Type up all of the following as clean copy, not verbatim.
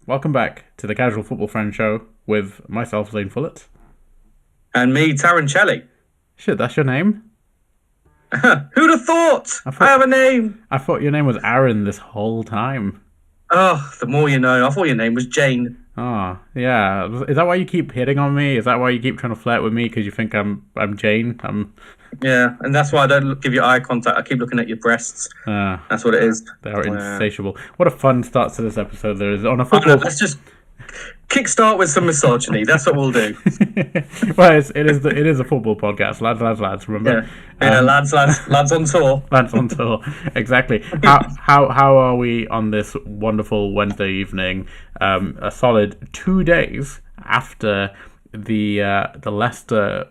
Welcome back to the Casual Football Friend Show with myself, Zane Fullett. And me, Tarancelli. Shit, that's your name? Who'd have thought? I have a name. I thought your name was Aaron this whole time. Oh, the more you know. I thought your name was Jane. Oh, yeah. Is that why you keep hitting on me? Is that why you keep trying to flirt with me? Because you think I'm Jane? Yeah, and that's why I don't give you eye contact. I keep looking at your breasts. That's what it is. They are insatiable. What a fun start to this episode there is on a football. Let's just kickstart with some misogyny. That's what we'll do. Well, it is a football podcast, lads. Remember? Yeah, lads on tour. Lads on tour. Exactly. How are we on this wonderful Wednesday evening? A solid 2 days after the Leicester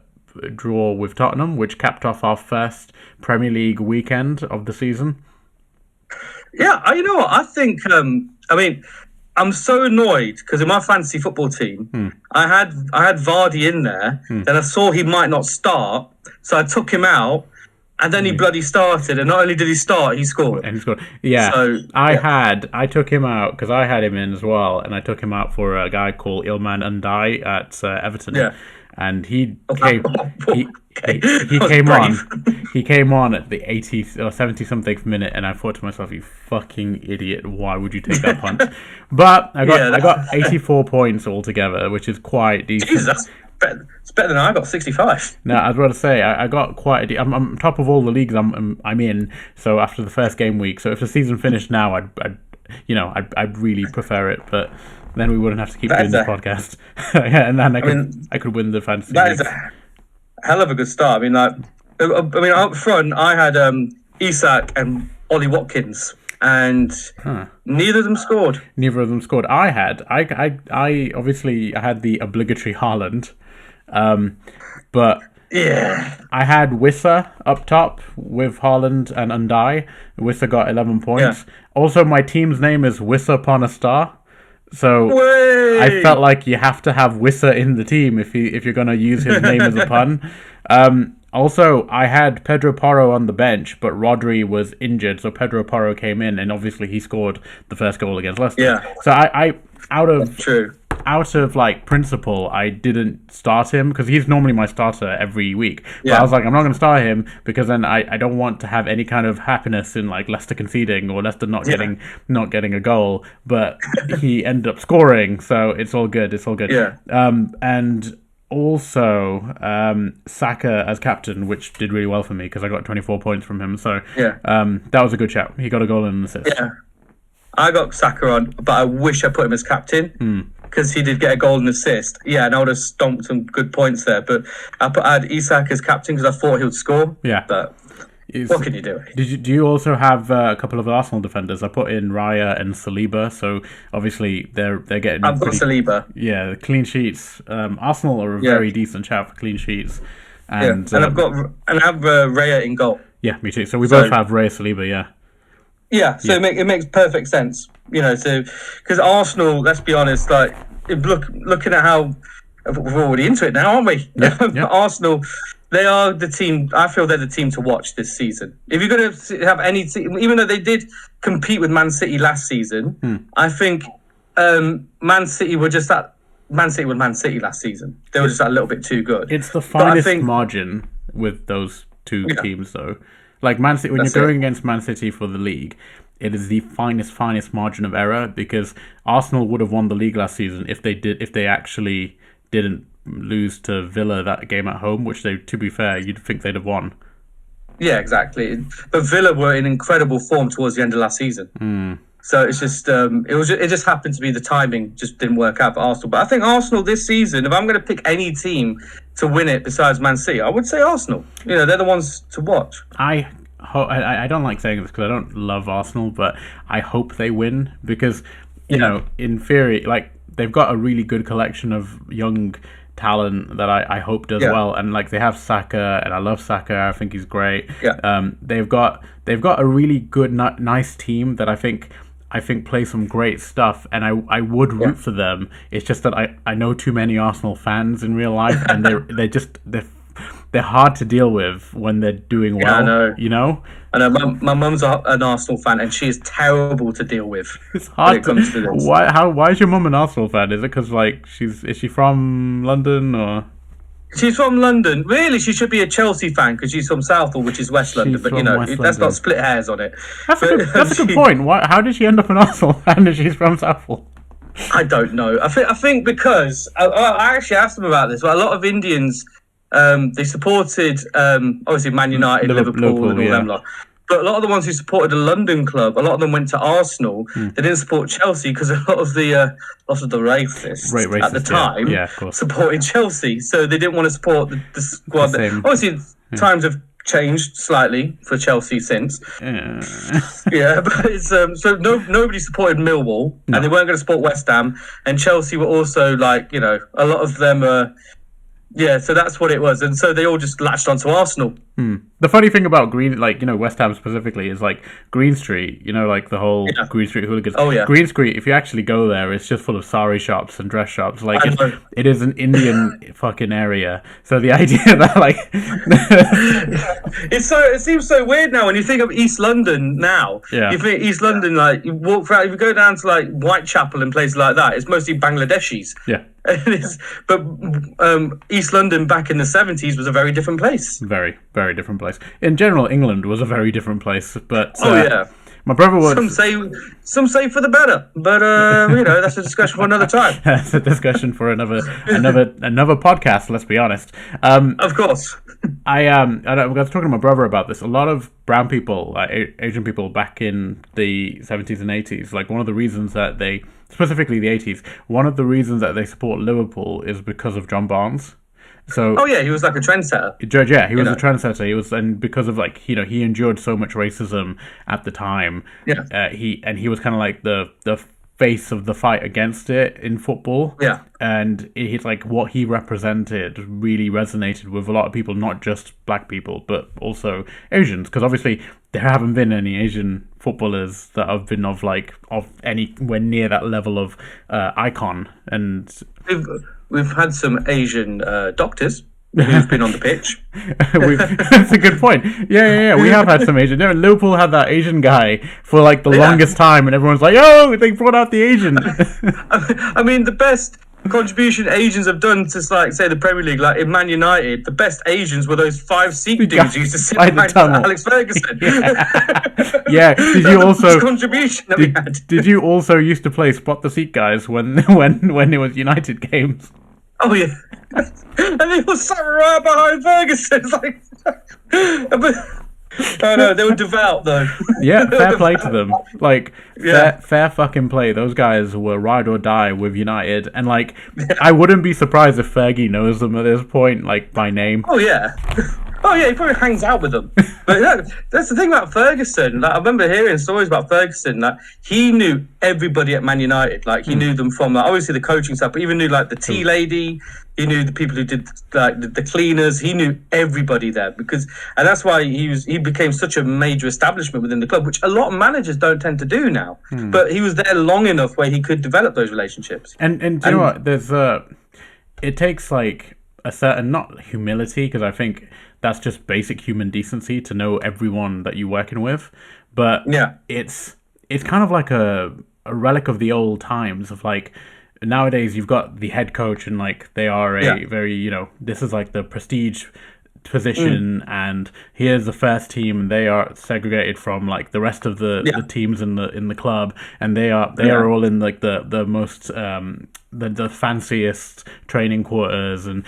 draw with Tottenham, which capped off our first Premier League weekend of the season. Yeah, you know what? I think. I'm so annoyed because in my fantasy football team, I had Vardy in there. Then I saw he might not start, so I took him out, and then he bloody started. And not only did he start, he scored. And he scored. Yeah, so, I took him out because I had him in as well, and I took him out for a guy called Ilman Ndai at Everton. Yeah. And he came on. He came on at the 80th or 70 something minute, and I thought to myself, "You fucking idiot! Why would you take that punt?" But I got 84 points altogether, which is quite decent. Jesus, that's better. It's better than I got 65. No, I was about to say I got quite. I'm top of all the leagues I'm in. So after the first game week, so if the season finished now, I'd really prefer it, but. Then we wouldn't have to keep doing the podcast. Yeah, and then I could win the fantasy. That is a hell of a good start. Up front, I had Isak and Ollie Watkins, and neither of them scored. I obviously had the obligatory Haaland, but yeah, I had Wissa up top with Haaland and Ndai. Wissa got 11 points. Yeah. Also, my team's name is Wissa upon a star. So I felt like you have to have Wissa in the team if you're going to use his name as a pun. Also, I had Pedro Porro on the bench, but Rodri was injured, so Pedro Porro came in, and obviously he scored the first goal against Leicester. Yeah. So I out of like principle, I didn't start him because he's normally my starter every week. But I was like, I'm not going to start him because then I don't want to have any kind of happiness in like Leicester conceding or Leicester not getting a goal. But he ended up scoring, so it's all good. Yeah. And also Saka as captain, which did really well for me because I got 24 points from him. So that was a good shout. He got a goal and an assist. Yeah. I got Saka on, but I wish I put him as captain because he did get a goal and assist. Yeah, and I would have stomped some good points there. But I had Isak as captain because I thought he would score. Yeah, but what can you do? Do you also have a couple of Arsenal defenders? I put in Raya and Saliba, so obviously they're getting. I've got Saliba. Yeah, the clean sheets. Arsenal are a very decent shout for clean sheets. And I have Raya in goal. Yeah, me too. So we both have Raya, Saliba. Yeah. Yeah, so it makes perfect sense, because Arsenal, let's be honest, like looking at how we're already into it now, aren't we? Yeah. Arsenal, they are the team. I feel they're the team to watch this season. If you're going to have any team, even though they did compete with Man City last season, I think Man City were just that. Man City were Man City last season. They were just a little bit too good. It's the finest margin with those two teams, though. Like Man City, when you're going against Man City for the league, it is the finest margin of error because Arsenal would have won the league last season if they actually didn't lose to Villa that game at home, which they, to be fair, you'd think they'd have won. Yeah, exactly. But Villa were in incredible form towards the end of last season. So it's just it just happened to be the timing just didn't work out for Arsenal. But I think Arsenal this season, if I'm going to pick any team to win it besides Man City, I would say Arsenal. They're the ones to watch. I don't like saying this because I don't love Arsenal, but I hope they win because in theory, like they've got a really good collection of young talent that I hope does well, and like they have Saka, and I love Saka. I think he's great. They've got a really good, nice team that I think play some great stuff, and I would root for them. It's just that I know too many Arsenal fans in real life, and they're they're hard to deal with when they're doing well. I know. You know. I know. My mum's an Arsenal fan, and she is terrible to deal with. It's hard when it comes to this. Why is your mum an Arsenal fan? Is it because like is she from London or? She's from London. Really, she should be a Chelsea fan because she's from Southall, which is West London. But that's not split hairs on it. That's a good point. How did she end up an Arsenal fan if she's from Southall? I don't know. I think because I actually asked them about this. But a lot of Indians, they supported obviously Man United, Liverpool and all them lot. But a lot of the ones who supported a London club, a lot of them went to Arsenal. They didn't support Chelsea because a lot of the racists at the time supported Chelsea. So they didn't want to support the squad. Obviously, times have changed slightly for Chelsea since. Yeah, but it's nobody supported Millwall, and they weren't going to support West Ham. And Chelsea were also like, a lot of them. So that's what it was, and so they all just latched onto Arsenal. The funny thing about West Ham specifically is like Green Street, like the whole Green Street hooligans. Oh yeah, Green Street. If you actually go there, it's just full of sari shops and dress shops. Like it is an Indian fucking area. So the idea that it seems so weird now when you think of East London now. Yeah. You think East London, like you walk around, if you go down to like Whitechapel and places like that, it's mostly Bangladeshis. Yeah. But East London back in the 70s was a very different place. Very, very different place. In general, England was a very different place. But yeah, my brother was. Some say for the better, but that's a discussion for another time. That's a discussion for another podcast. Let's be honest. Of course. I was talking to my brother about this. A lot of brown people, Asian people, back in the 70s and 80s, like one of the reasons that they, specifically the 80s, one of the reasons that they support Liverpool is because of John Barnes. So, he was like a trendsetter. Yeah, he was a trendsetter. He was, and because of he endured so much racism at the time. Yeah. He was kind of like the face of the fight against it in football. Yeah. And it's like what he represented really resonated with a lot of people, not just black people, but also Asians, because obviously there haven't been any Asian footballers that have been of anywhere near that level of icon. And we've had some Asian doctors who've been on the pitch. That's a good point. Yeah. We have had some Asian. Liverpool had that Asian guy for the longest time, and everyone's like, "Oh, they brought out the Asian." I mean, the best contribution Asians have done to say the Premier League, like in Man United, the best Asians were those 5 Sikh dudes who used to sit behind Alex Ferguson. Yeah. Did you also contribution that we had? Did you also used to play spot the Sikh guys when it was United games? Oh yeah, and they were sat right behind Ferguson. It's like, no, they were devout though. Yeah, fair play to them. Fair fucking play. Those guys were ride or die with United, and I wouldn't be surprised if Fergie knows them at this point, by name. Oh yeah. He probably hangs out with them. But that's the thing about Ferguson. I remember hearing stories about Ferguson. He knew everybody at Man United. He knew them from obviously the coaching stuff, but even knew the tea lady. He knew the people who did the cleaners. He knew everybody there and that's why he became such a major establishment within the club, which a lot of managers don't tend to do now. But he was there long enough where he could develop those relationships. And do you know what? There's it takes a certain, not humility, because I think that's just basic human decency to know everyone that you're working with, but it's kind of like a relic of the old times of nowadays you've got the head coach and they are a very this is the prestige position, and here's the first team, and they are segregated from the rest of the teams in the club, and they are all in the most the fanciest training quarters, and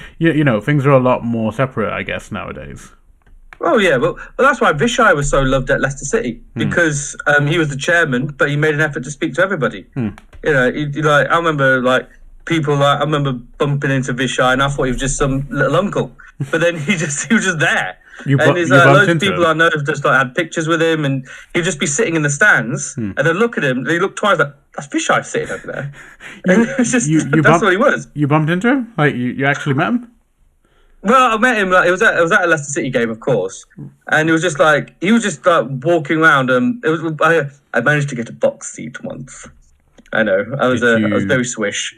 things are a lot more separate, I guess, nowadays. Oh yeah, well that's why Vishai was so loved at Leicester City, because he was the chairman, but he made an effort to speak to everybody. I remember people I remember bumping into Vishai, and I thought he was just some little uncle, but then he was just there. And there's loads of people I know have just had pictures with him, and he'd just be sitting in the stands, and then look at him, and he looked twice that's Vishai sitting over there. And it's just that's what he was. You bumped into him? You actually met him? Well, I met him. It was at a Leicester City game, of course, and it was just he was just walking around. I managed to get a box seat once. I know. I was very swish.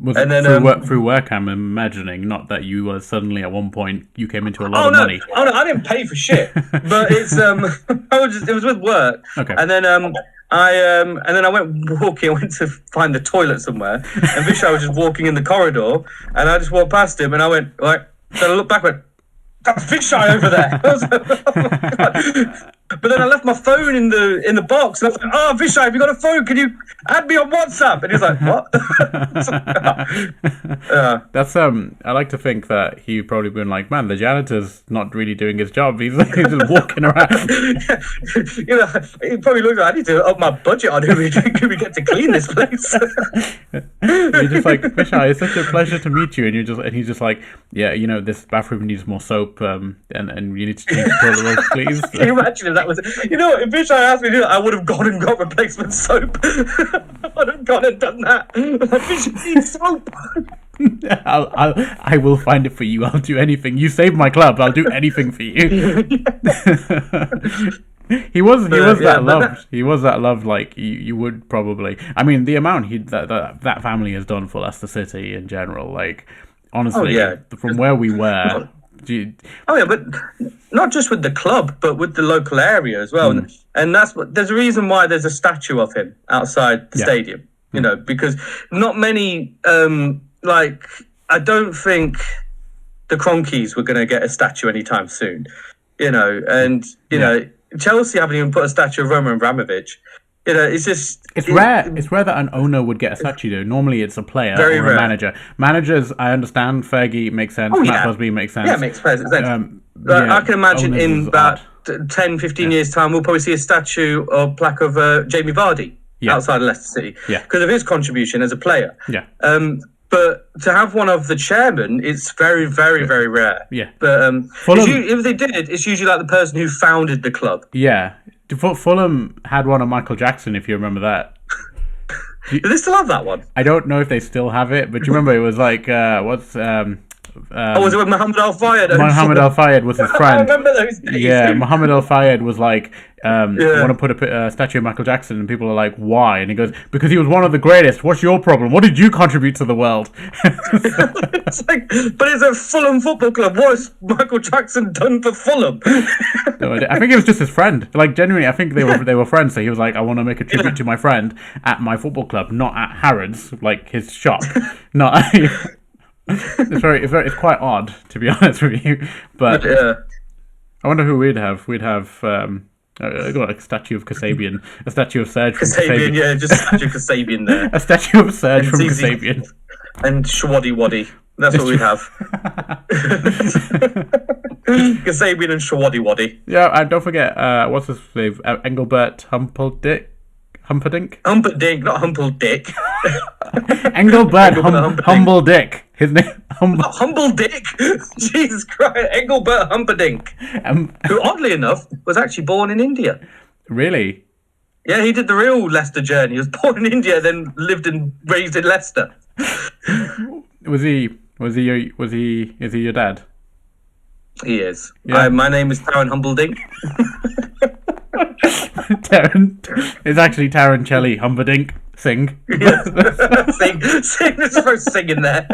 Was and it then through work? I'm imagining, not that you were suddenly at one point you came into a lot of money. Oh no, I didn't pay for shit. But it's it was with work. Okay. And then I went walking. I went to find the toilet somewhere, and Vishal was just walking in the corridor, and I just walked past him, and I went then I looked back, and went, that's Vishal over there. I was like, oh my God. But then I left my phone in the box, and I was like, "Oh, Vishal, have you got a phone? Can you add me on WhatsApp?" And he's like, "What?" That's I like to think that he probably been like, "Man, the janitor's not really doing his job. He's just walking around." He probably looked like, I need to up my budget on who we get to clean this place. You're just like, Vishal, it's such a pleasure to meet you, and he's just like, yeah, this bathroom needs more soap, and you need to change the toilet roll, please. Can you imagine if that was, if Vishal asked me to do that, I would have gone and got replacement soap. I would have gone and done that. Vishal needs soap. I will find it for you. I'll do anything. You saved my club. I'll do anything for you. He was that loved. He was that loved. Like you would probably. I mean, the amount that family has done for Leicester City in general. Like honestly, from where we were. But not just with the club, but with the local area as well. And there's a reason why there's a statue of him outside the stadium. Because not many. I don't think the Cronkies were going to get a statue anytime soon. Chelsea haven't even put a statue of Roman Abramovich. It's rare. It's rare that an owner would get a statue. Though normally it's a player or a manager. Managers, I understand. Fergie makes sense. Matt Busby makes sense. Yeah, makes sense. I can imagine in about 10, 15 years' time, we'll probably see a statue or plaque of Jamie Vardy outside of Leicester City because of his contribution as a player. Yeah. But to have one of the chairman, it's very, very, very rare. Yeah. But if they did, it's usually like the person who founded the club. Yeah. Fulham had one of Michael Jackson, if you remember that. Do they still have that one? I don't know if they still have it, but you remember it was like, was it with Mohammed Al Fayed? Mohammed Al Fayed was his friend. I remember those days. Yeah, Mohammed Al Fayed was like, I want to put a statue of Michael Jackson, and people are like, why? And he goes, because he was one of the greatest. What's your problem? What did you contribute to the world? It's like, but it's a Fulham Football Club. What has Michael Jackson done for Fulham? No, I think it was just his friend. Like genuinely, I think they were friends. So he was like, I want to make a tribute to my friend at my football club, not at Harrods, like his shop. Not. It's quite odd, to be honest with you. But I wonder who we'd have. We'd have got a statue of Kasabian, a statue of Serge from Kasabian. Yeah, just a statue of Kasabian there. A statue of Serge from Kasabian. And Shwaddy Waddy. That's what we'd have. Kasabian and Shwaddy Waddy. Yeah, and don't forget, what's his name? Engelbert Humperdinck? Humperdinck, not Humpledick. Engelbert Humbledick. His name Humbledick. Jesus Christ, Engelbert Humperdinck, who oddly enough was actually born in India. Really? Yeah, he did the real Leicester journey. He was born in India, then lived and raised in Leicester. Is he your dad? He is. Yeah. My name is Taron Humbledick. It's actually Tarancelli Humperdinck. Sing. Yes. Sing. There's supposed to sing in there.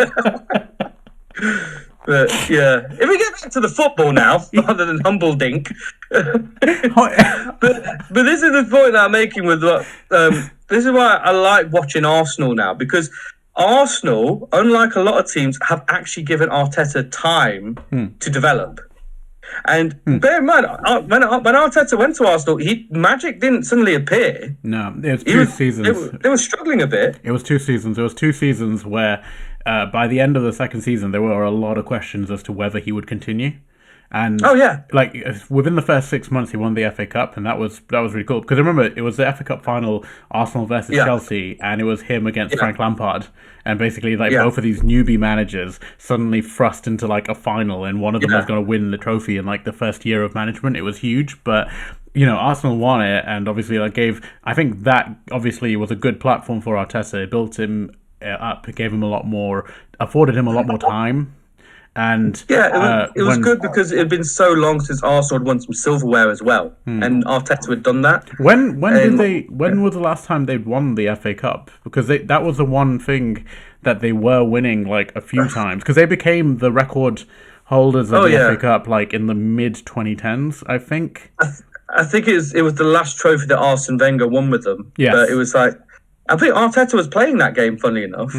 But yeah, if we get back to the football now, rather than Humbledink. but this is the point that I'm making with what. This is why I like watching Arsenal now, because Arsenal, unlike a lot of teams, have actually given Arteta time to develop. And bear in mind, when Arteta went to Arsenal, magic didn't suddenly appear. No, it was two seasons. They were struggling a bit. It was 2 seasons. It was 2 seasons where, by the end of the second season, there were a lot of questions as to whether he would continue. And like within the first 6 months, he won the FA Cup, and that was really cool. Because remember, it was the FA Cup final, Arsenal versus Chelsea, and it was him against Frank Lampard, and basically both of these newbie managers suddenly thrust into like a final, and one of them was going to win the trophy in like the first year of management. It was huge, but Arsenal won it, and obviously I think that obviously was a good platform for Arteta. It built him up, it gave him afforded him a lot more time. And it was good because it had been so long since Arsenal had won some silverware as well, and Arteta had done that. When was the last time they'd won the FA Cup? Because that was the one thing that they were winning like a few times, because they became the record holders of the FA Cup like in the mid 2010s, I think. I think it was the last trophy that Arsene Wenger won with them. Yes. But it was like, I think Arteta was playing that game, funnily enough.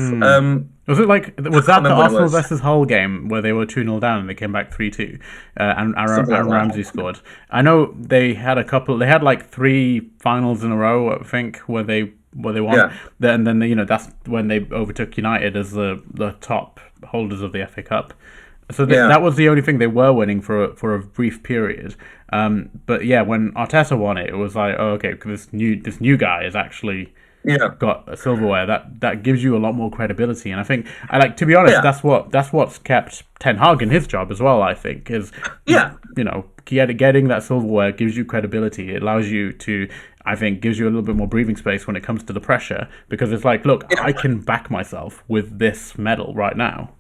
Was that the Arsenal versus Hull game where they were 2-0 down and they came back 3-2 and Aaron Ramsey scored? I know they had like 3 finals in a row, I think, where they won. Yeah. And then that's when they overtook United as the top holders of the FA Cup. So that was the only thing they were winning for a brief period. But yeah, when Arteta won it, it was like, oh, okay, this new guy is actually got a silverware. That gives you a lot more credibility, and I think, to be honest, that's what's kept Ten Hag in his job as well. I think is getting that silverware gives you credibility. It allows you to, I think, gives you a little bit more breathing space when it comes to the pressure, because it's like, look, I can back myself with this medal right now.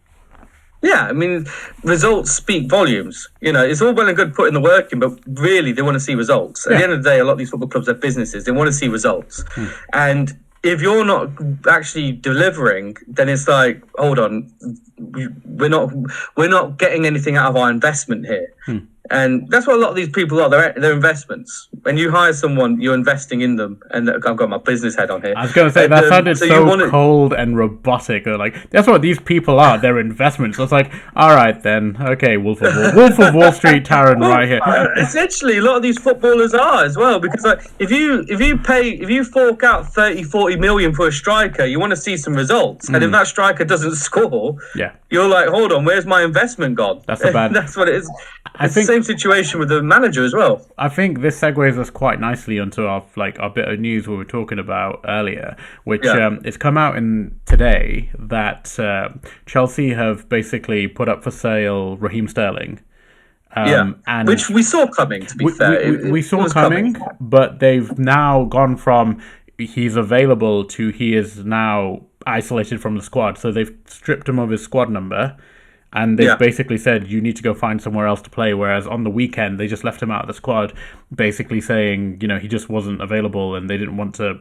Yeah, I mean, results speak volumes. It's all well and good putting the work in, but really they want to see results. At the end of the day, a lot of these football clubs are businesses. They want to see results. And if you're not actually delivering, then it's like, hold on, we're not getting anything out of our investment here. And that's what a lot of these people are. They're investments. When you hire someone, you're investing in them. And I've got my business head on here. I was going to say, that sounded so cold and robotic. Like, that's what these people are. They're investments. So it's like, all right then. Okay, Wolf of Wall Street, Taron, right here. Essentially, a lot of these footballers are as well. Because if you fork out 30, 40 million for a striker, you want to see some results. And if that striker doesn't score, you're like, hold on, where's my investment gone? That's what it is. It's the same situation with the manager as well. I think this segues us quite nicely onto our bit of news we were talking about earlier, which it's come out today that Chelsea have basically put up for sale Raheem Sterling. And which we saw coming, to be fair. We saw coming, but they've now gone from he's available to he is now isolated from the squad. So they've stripped him of his squad number. And they've basically said, you need to go find somewhere else to play. Whereas on the weekend, they just left him out of the squad, basically saying, he just wasn't available and they didn't want to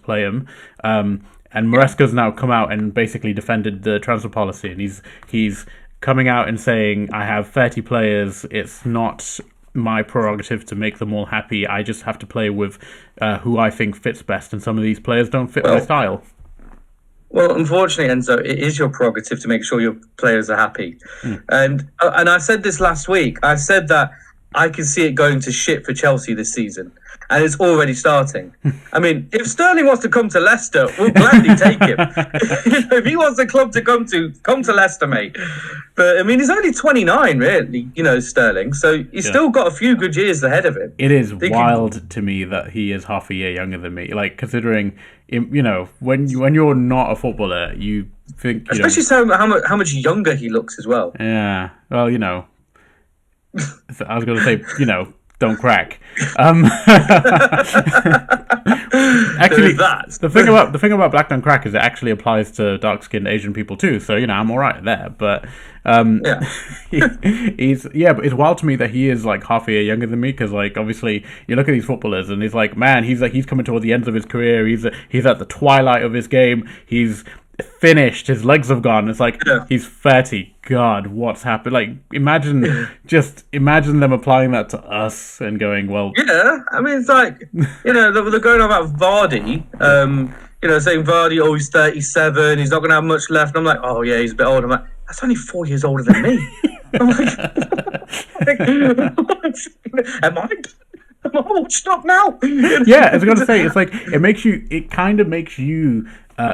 play him. And Maresca's now come out and basically defended the transfer policy. And he's coming out and saying, I have 30 players. It's not my prerogative to make them all happy. I just have to play with who I think fits best. And some of these players don't fit my style. Well, unfortunately, Enzo, it is your prerogative to make sure your players are happy. And I said this last week. I said that I can see it going to shit for Chelsea this season. And it's already starting. I mean, if Sterling wants to come to Leicester, we'll gladly take him. If he wants a club to come to Leicester, mate. But, I mean, he's only 29, really, Sterling. So he's still got a few good years ahead of him. It is wild to me that he is half a year younger than me. Like, considering, when you're not a footballer, you think... Especially how much younger he looks as well. Yeah. Well, I was going to say, don't crack. Actually, the thing about Black Don't Crack is it actually applies to dark-skinned Asian people too. So I'm all right there. But but it's wild to me that he is like half a year younger than me, because obviously you look at these footballers and he's like, man, he's coming towards the ends of his career. He's at the twilight of his game. He's finished. His legs have gone. It's like he's 30. God, what's happened? Like, imagine them applying that to us and going, well, I mean, it's like they're going on about Vardy, saying Vardy, he's 37, he's not going to have much left. And I'm like, oh yeah, he's a bit older. I'm like, that's only 4 years older than me. I'm like, am I washed up now? Yeah, I was going to say, it's like it kind of makes you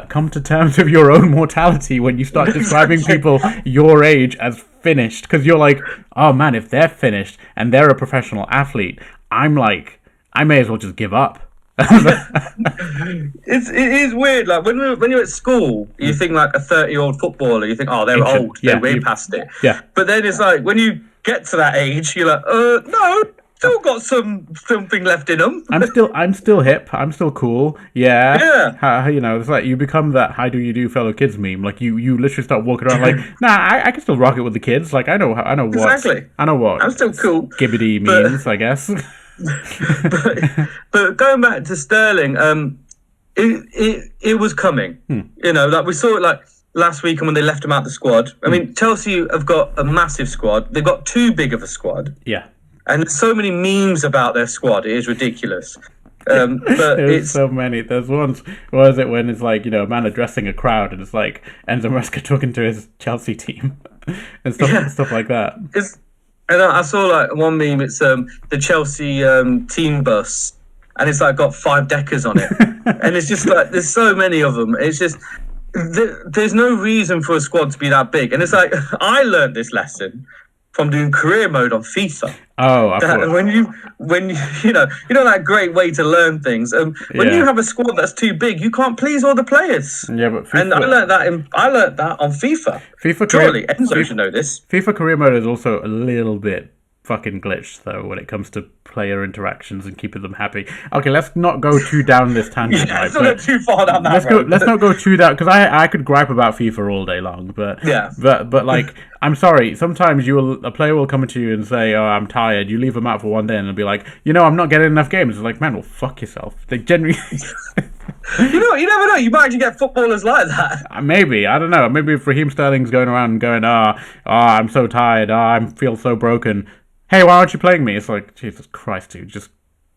come to terms with your own mortality when you start describing people your age as finished, because you're like, oh man, if they're finished and they're a professional athlete, I'm like, I may as well just give up. It is weird. Like when you're at school, you think like a 30-year-old footballer, you think, oh, they're old, they're way past it. Yeah. But then it's like when you get to that age, you're like, no. still got something left in them. I'm still hip. I'm still cool. Yeah. Yeah. It's like you become that "How do you do, fellow kids" meme. Like you literally start walking around like, nah, I can still rock it with the kids. Like I know what Exactly. I'm still cool. Skibbity means, I guess. but going back to Sterling, it was coming. Like we saw it like last week and when they left him out the squad. I mean, Chelsea have got a massive squad. They've got too big of a squad. Yeah. And there's so many memes about their squad. It is ridiculous. But there's so many. There's once, what is it, when it's like, a man addressing a crowd and it's like Enzo Maresca talking to his Chelsea team and stuff like that. And I saw like one meme, it's the Chelsea team bus, and it's like got 5 deckers on it. And it's just like, there's so many of them. It's just, there's no reason for a squad to be that big. And it's like, I learned this lesson from doing career mode on FIFA. Oh, when you that great way to learn things. When you have a squad that's too big, you can't please all the players. Yeah, but and I learned that on FIFA. Surely Enzo should know this. FIFA career mode is also a little bit fucking glitched though when it comes to player interactions and keeping them happy. Okay, let's not go too down this tangent. Let's not go too far down that road. Let's not go too down, because I could gripe about FIFA all day long, but like, I'm sorry, sometimes a player will come to you and say, "Oh, I'm tired." You leave them out for one day and they'll be like, "I'm not getting enough games." It's like, man, well, fuck yourself. They genuinely. You never know. You might actually get footballers like that. Maybe, I don't know. Maybe if Raheem Sterling's going around and going, I'm so tired. I feel so broken. Hey, why aren't you playing me? It's like, Jesus Christ, dude, just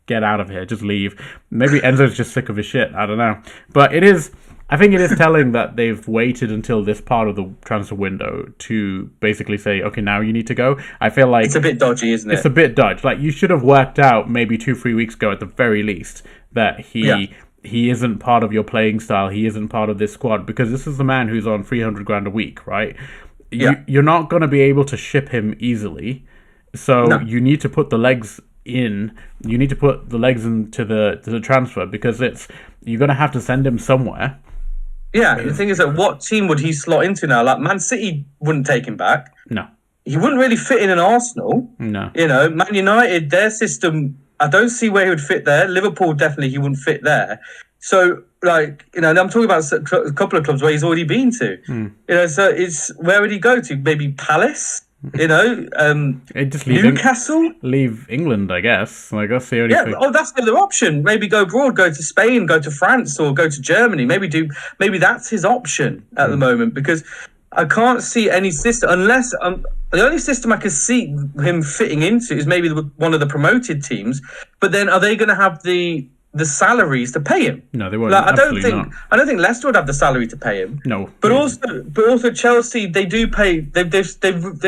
get out of here, just leave. Maybe Enzo's just sick of his shit, I don't know. But I think it is telling that they've waited until this part of the transfer window to basically say, okay, now you need to go. I feel like it's a bit dodgy, isn't it? It's a bit dodgy. Like, you should have worked out maybe 2-3 weeks ago at the very least that he isn't part of your playing style, he isn't part of this squad, because this is the man who's on 300 grand a week, right? You're not going to be able to ship him easily. So you need to put the legs in. You need to put the legs into the transfer, because you're going to have to send him somewhere. Yeah, the thing is that what team would he slot into now? Like, Man City wouldn't take him back. No. He wouldn't really fit in an Arsenal. No. Man United, their system, I don't see where he would fit there. Liverpool, definitely he wouldn't fit there. So, like, I'm talking about a couple of clubs where he's already been to. So where would he go to? Maybe Palace? Just Newcastle? Leave England, I guess. Like, that's the only thing. That's the other option. Maybe go abroad, go to Spain, go to France, or go to Germany. Maybe that's his option at the moment, because I can't see any system, unless the only system I can see him fitting into is maybe one of the promoted teams. But then, are they going to have the salaries to pay him? No, they won't. Like, I don't think Leicester would have the salary to pay him. No. But also Chelsea, they do pay. They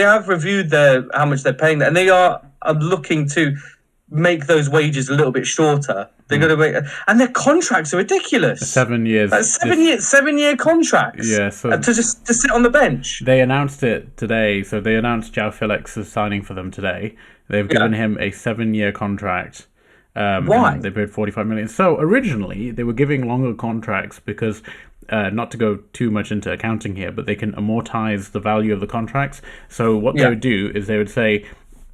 have reviewed how much they're paying, and they are looking to make those wages a little bit shorter. They're going to make, and their contracts are ridiculous. 7 years. Like 7-year contracts. Yeah. So to sit on the bench. They announced it today. So they announced João Felix is signing for them today. They've given him a 7-year contract. Why? They paid 45 million. So originally they were giving longer contracts because, not to go too much into accounting here, but they can amortize the value of the contracts. So what they would do is they would say,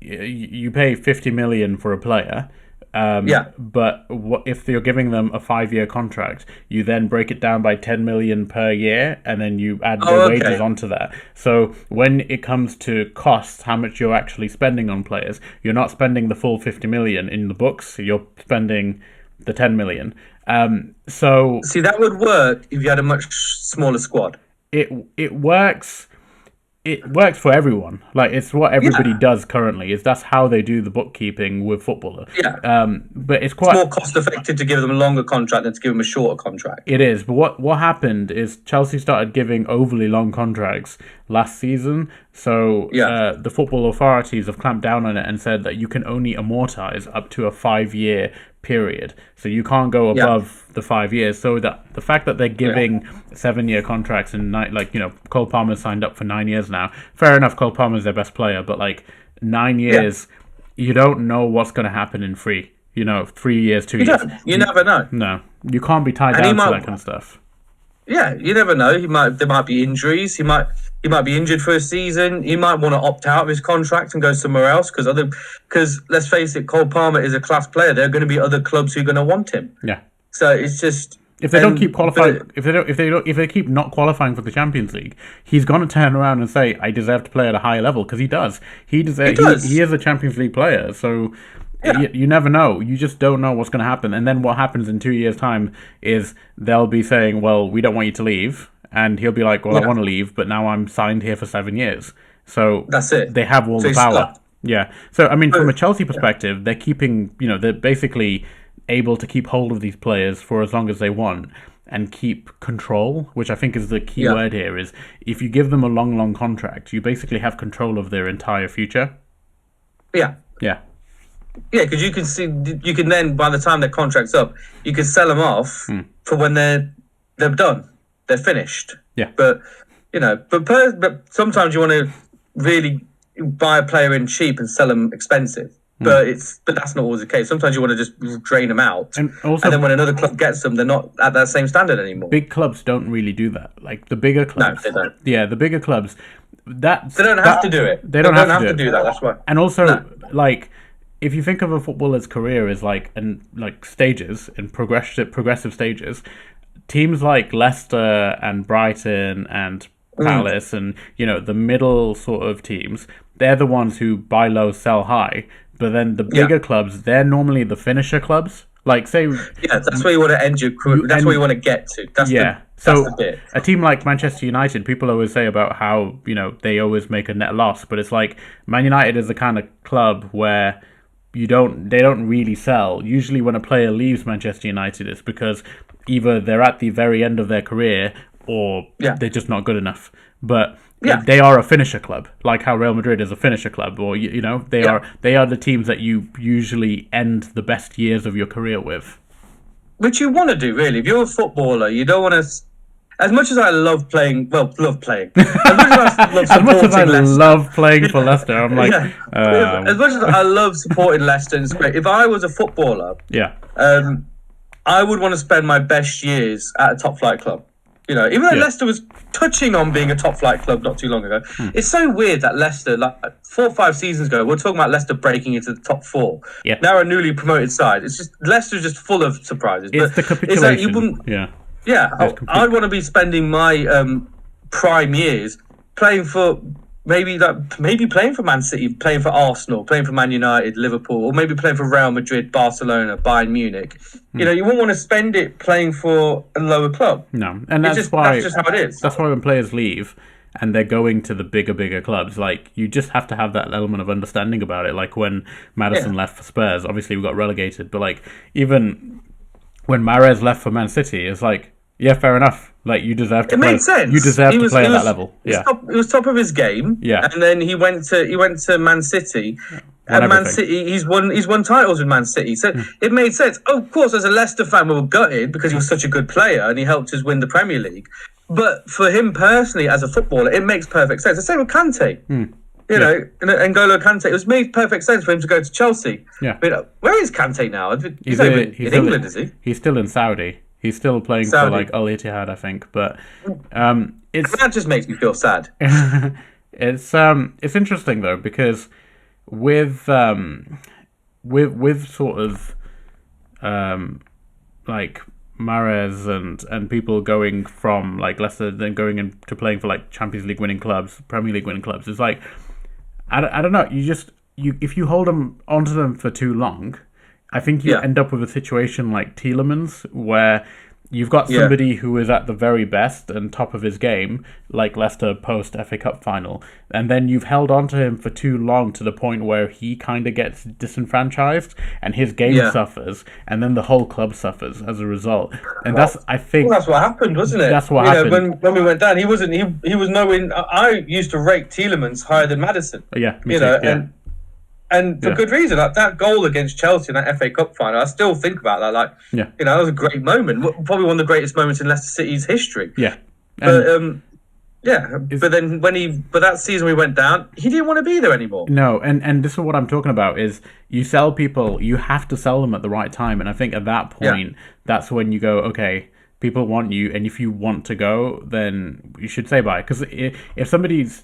you pay 50 million for a player. But if you're giving them a 5-year contract, you then break it down by 10 million per year, and then you add the wages onto that. So when it comes to costs, how much you're actually spending on players, you're not spending the full 50 million in the books. You're spending the 10 million. So see, that would work if you had a much smaller squad. It works. It works for everyone. Like, it's what everybody does currently. That's how they do the bookkeeping with footballers. Yeah. But it's more cost effective to give them a longer contract than to give them a shorter contract. It is. But what happened is Chelsea started giving overly long contracts last season. So the football authorities have clamped down on it and said that you can only amortize up to a 5-year period. So you can't go above the 5 years. So that the fact that they're giving 7-year contracts and Cole Palmer signed up for 9 years now. Fair enough, Cole Palmer's their best player, but 9 years, you don't know what's going to happen in 3 years, 2 years. You never know. No, you can't be tied down to that kind of stuff. Yeah, you never know. There might be injuries. He might be injured for a season. He might want to opt out of his contract and go somewhere else because let's face it, Cole Palmer is a class player. There are going to be other clubs who are going to want him. Yeah. So it's just if they don't keep qualifying, if they keep not qualifying for the Champions League, he's going to turn around and say, "I deserve to play at a higher level," because he does. He does. He is a Champions League player, so. Yeah. You never know. You just don't know what's going to happen. And then what happens in 2 years' time is they'll be saying, well, we don't want you to leave. And he'll be like, well, I want to leave, but now I'm signed here for 7 years. So that's it. They have all the power. Yeah. So, I mean, from a Chelsea perspective, they're keeping, they're basically able to keep hold of these players for as long as they want and keep control, which I think is the key word here, is if you give them a long, long contract, you basically have control of their entire future. Yeah. Yeah. Yeah, because you can then, by the time their contract's up, you can sell them off for when they're done, they're finished. Yeah. But but sometimes you want to really buy a player in cheap and sell them expensive. But that's not always the case. Sometimes you want to just drain them out, and then when another club gets them, they're not at that same standard anymore. Big clubs don't really do that. Like the bigger clubs, no, they don't. Yeah, the bigger clubs. They don't have to do it. They don't have to do that. That's why. And also, if you think of a footballer's career as stages and progressive stages, teams like Leicester and Brighton and Palace and the middle sort of teams, they're the ones who buy low, sell high. But then the bigger clubs, they're normally the finisher clubs. Like say, that's where you want to end your career. That's where you want to get to. That's the bit. A team like Manchester United, people always say about how they always make a net loss, but it's like Man United is the kind of club where they don't really sell. Usually when a player leaves Manchester United, it's because either they're at the very end of their career or they're just not good enough. But they are a finisher club, like how Real Madrid is a finisher club, or they are the teams that you usually end the best years of your career with. Which you want to do, really. If you're a footballer, you don't want to. As much as I love playing. As much as I love playing for Leicester, I'm like. As much as I love supporting Leicester, and it's great. If I was a footballer, I would want to spend my best years at a top flight club. Even though Leicester was touching on being a top flight club not too long ago, it's so weird that Leicester, like 4 or 5 seasons ago, we're talking about Leicester breaking into the top 4. Yeah. Now a newly promoted side. It's just Leicester's just full of surprises. It's the capitulation. I'd want to be spending my prime years playing for maybe playing for Man City, playing for Arsenal, playing for Man United, Liverpool, or maybe playing for Real Madrid, Barcelona, Bayern Munich. You wouldn't want to spend it playing for a lower club. No, and that's just how it is. That's why when players leave and they're going to the bigger clubs, like you just have to have that element of understanding about it. Like when Maddison left for Spurs, obviously we got relegated, but like even when Mahrez left for Man City, it's like, yeah, fair enough. Like you deserve to play. It made sense. You deserve to play at that level. Yeah, it was top of his game. Yeah, and then he went to Man City. And Man City, he's won titles with Man City, so it made sense. Oh, of course, as a Leicester fan, we were gutted because he was such a good player and he helped us win the Premier League. But for him personally, as a footballer, it makes perfect sense. The same with Kante. N'Golo Kante. It made perfect sense for him to go to Chelsea. Yeah. Where is Kante now? He's over in England, is he? He's still in Saudi. He's still playing for like Al Ittihad, I think. But that just makes me feel sad. It's interesting though because with sort of like Mahrez and people going from like Leicester then going into playing for like Champions League winning clubs, Premier League winning clubs, it's like I don't know. If you hold them onto them for too long, I think you end up with a situation like Tielemans where you've got somebody who is at the very best and top of his game, like Leicester post FA Cup final, and then you've held on to him for too long to the point where he kind of gets disenfranchised and his game suffers, and then the whole club suffers as a result. And that's what happened, wasn't it? That's what happened. When we went down, he was nowhere. I used to rate Tielemans higher than Maddison. Yeah, me too. And for good reason. Like that goal against Chelsea in that FA Cup final, I still think about that. Like, that was a great moment. Probably one of the greatest moments in Leicester City's history. Yeah. But but then but that season we went down, he didn't want to be there anymore. No, and this is what I'm talking about is you sell people, you have to sell them at the right time. And I think at that point, that's when you go, okay, people want you, and if you want to go, then you should say bye. Because if somebody's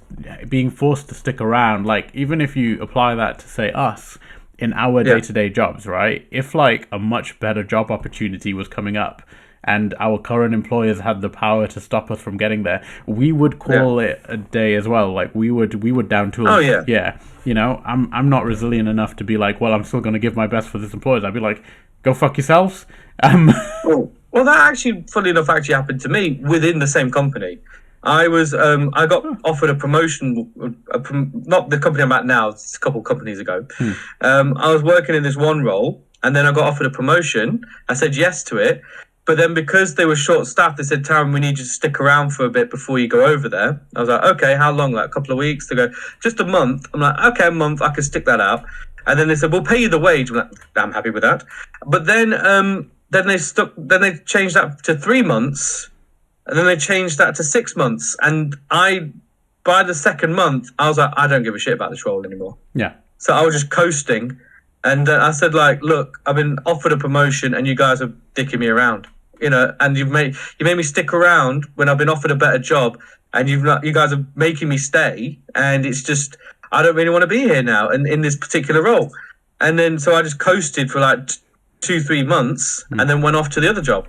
being forced to stick around, like even if you apply that to say us in our day-to-day jobs, right? If like a much better job opportunity was coming up and our current employers had the power to stop us from getting there, we would call it a day as well. Like we would down tool. Oh yeah. Yeah. You know, I'm not resilient enough to be like, well, I'm still going to give my best for this employers. I'd be like, go fuck yourselves. Well, that actually, funny enough, actually happened to me within the same company. I got offered a promotion, not the company I'm at now, it's a couple of companies ago. I was working in this one role, and then I got offered a promotion. I said yes to it, but then because they were short-staffed, they said, Taryn, we need you to stick around for a bit before you go over there. I was like, okay, how long? Like a couple of weeks? They go, just a month. I'm like, okay, a month, I can stick that out. And then they said, we'll pay you the wage. I'm like, I'm happy with that. But then they changed that to 3 months, and then they changed that to 6 months. And by the second month, I was like, I don't give a shit about this role anymore. Yeah. So I was just coasting, and I said, like, look, I've been offered a promotion, and you guys are dicking me around, you know. And you made me stick around when I've been offered a better job, and you guys are making me stay, and it's just I don't really want to be here now, and in this particular role. And then so I just coasted for like 2-3 months, and then went off to the other job.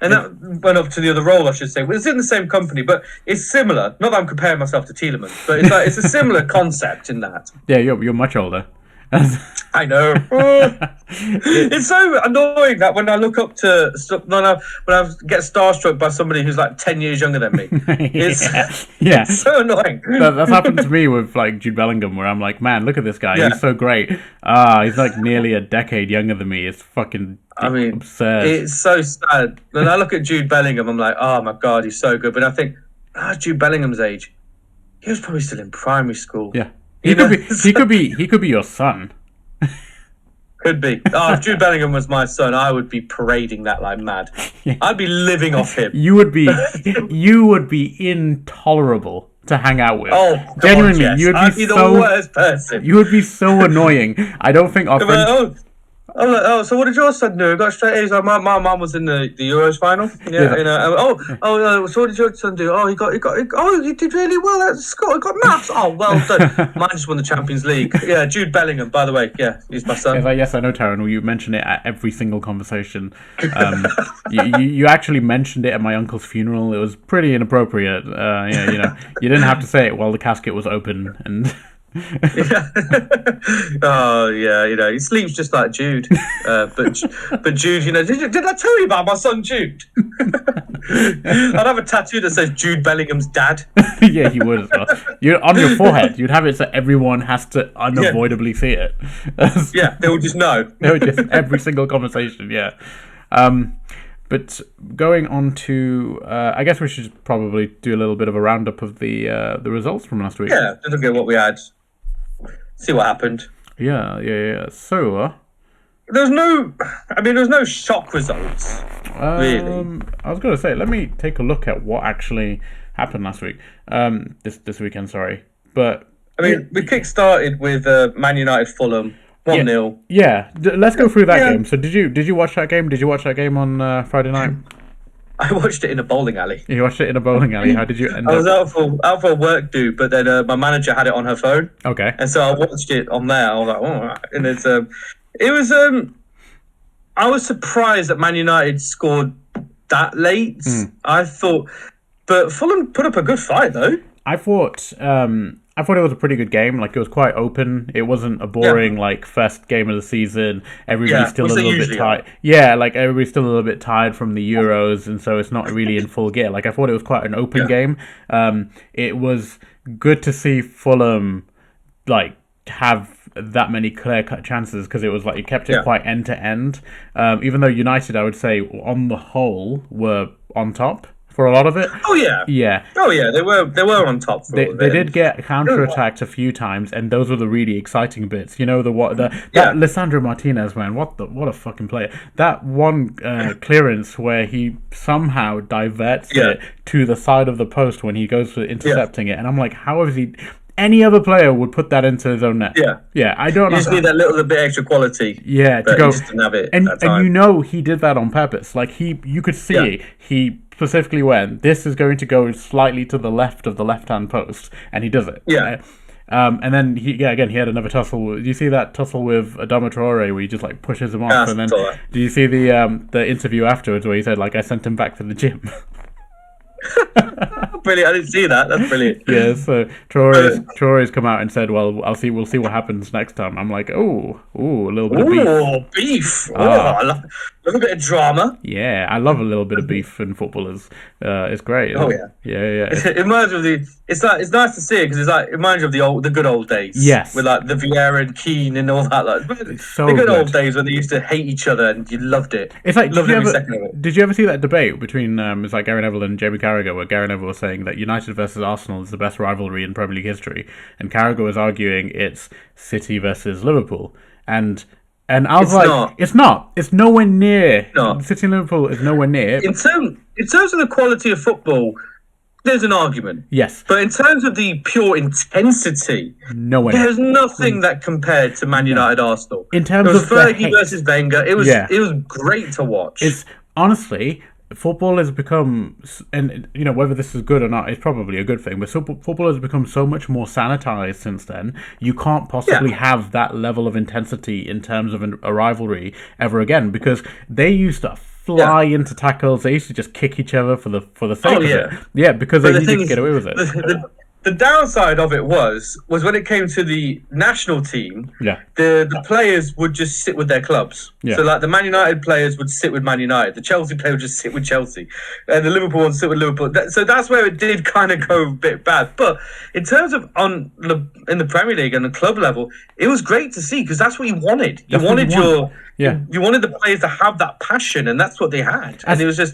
And that went up to the other role, I should say. Well, it's in the same company, but it's similar. Not that I'm comparing myself to Tielemans, but it's a similar concept in that. Yeah, you're much older. I know. It's so annoying that when I look up to when I get starstruck by somebody who's like 10 years younger than me, it's so annoying. That's happened to me with like Jude Bellingham, where I'm like, man, look at this guy. Yeah. He's so great. He's like nearly a decade younger than me. It's fucking absurd. It's so sad. When I look at Jude Bellingham, I'm like, oh my God, he's so good. But I think, Jude Bellingham's age, he was probably still in primary school. Yeah. He could be your son. Could be. Oh, if Jude Bellingham was my son, I would be parading that like mad. Yeah. I'd be living off him. You would be intolerable to hang out with. Oh, God, genuinely, yes. I'd be the worst person. You would be so annoying. I don't think our friends... so what did your son do? He got straight A's. Like, my mum was in the Euros final. Yeah. You know. So what did your son do? He did really well at school. He got maths. Oh, well done. Mine just won the Champions League. Yeah, Jude Bellingham, by the way. Yeah, he's my son. Yes, I know, Taryn. You mention it at every single conversation. You actually mentioned it at my uncle's funeral. It was pretty inappropriate. Yeah, you know, you didn't have to say it while the casket was open and. Oh yeah, you know, he sleeps just like Jude. But Jude, you know, did I tell you about my son Jude? I'd have a tattoo that says Jude Bellingham's dad. Yeah, you would as well. You on your forehead. You'd have it so everyone has to unavoidably see it. Yeah, they would just know. They would just every single conversation. Yeah. But going on to, I guess we should probably do a little bit of a roundup of the results from last week. Yeah, just look at what we had. See what happened. Yeah. So, there's no shock results. Really. I was going to say, let me take a look at what actually happened last week. This weekend, sorry. But I mean, we kick-started with Man United Fulham 1-0. Yeah. Let's go through that game. So, did you watch that game? Did you watch that game on Friday night? I watched it in a bowling alley. You watched it in a bowling alley. How did you end up? I was out for a work do, but then my manager had it on her phone. Okay. And so I watched it on there. I was like, oh, and I was surprised that Man United scored that late. I thought, but Fulham put up a good fight though. I thought it was a pretty good game. Like, it was quite open. It wasn't a boring like first game of the season. Everybody's still a little bit tired. Yeah, like everybody's still a little bit tired from the Euros, and so it's not really in full gear. Like, I thought it was quite an open game. It was good to see Fulham like have that many clear-cut chances, because it was like it kept it quite end to end. Even though United, I would say, on the whole, were on top for a lot of it. Oh yeah. Yeah. Oh yeah, they were on top for all of it. They did get counter-attacked a few times, and those were the really exciting bits. You know, that Lisandro Martinez, man, what a fucking player. That one clearance where he somehow diverts it to the side of the post when he goes for intercepting it, and I'm like, how is he any other player would put that into his own net. Yeah. I don't know. You just need that little bit extra quality. Yeah, but to go. He just didn't have it And at that time. you know he did that on purpose. Like you could see he specifically went, this is going to go slightly to the left of the left-hand post, and he does it. Yeah. And then he had another tussle. Did you see that tussle with Adama Traore where he just like pushes him off? And then did you see the interview afterwards where he said like I sent him back to the gym? Brilliant! I didn't see that. That's brilliant. Yeah, so Traore's come out and said, "Well, we'll see what happens next time." I'm like, a little bit of beef. Oh, beef! I love a little bit of drama. Yeah, I love a little bit of beef in footballers. It's great. Yeah. It reminds me of it's nice to see it because it reminds you of the good old days. Yes, with like the Vieira and Keane and all that. Like so the good old days when they used to hate each other and you loved it. It's like loved every second of it. Did you ever see that debate between it's like Gary Neville and Jamie Carragher, where Gary Neville was saying that United versus Arsenal is the best rivalry in Premier League history, and Carragher was arguing it's City versus Liverpool, and I was it's not. It's nowhere near. No. City and Liverpool is nowhere near. In terms of the quality of football, there's an argument. Yes. But in terms of the pure intensity, there's nothing that compared to Man United Arsenal. In terms of Fergie versus Wenger, it was great to watch. It's honestly, football has become, and whether this is good or not, it's probably a good thing, but football has become so much more sanitized since then. You can't possibly have that level of intensity in terms of a rivalry ever again, because they used to fly into tackles. They used to just kick each other for the sake of it. Yeah, because they needed to get away with it. The downside of it was when it came to the national team, the players would just sit with their clubs. Yeah. So like the Man United players would sit with Man United, the Chelsea players would just sit with Chelsea, and the Liverpool would sit with Liverpool. So that's where it did kind of go a bit bad. But in terms of in the Premier League and the club level, it was great to see because that's what you wanted. You wanted you wanted the players to have that passion, and that's what they had. And it was just.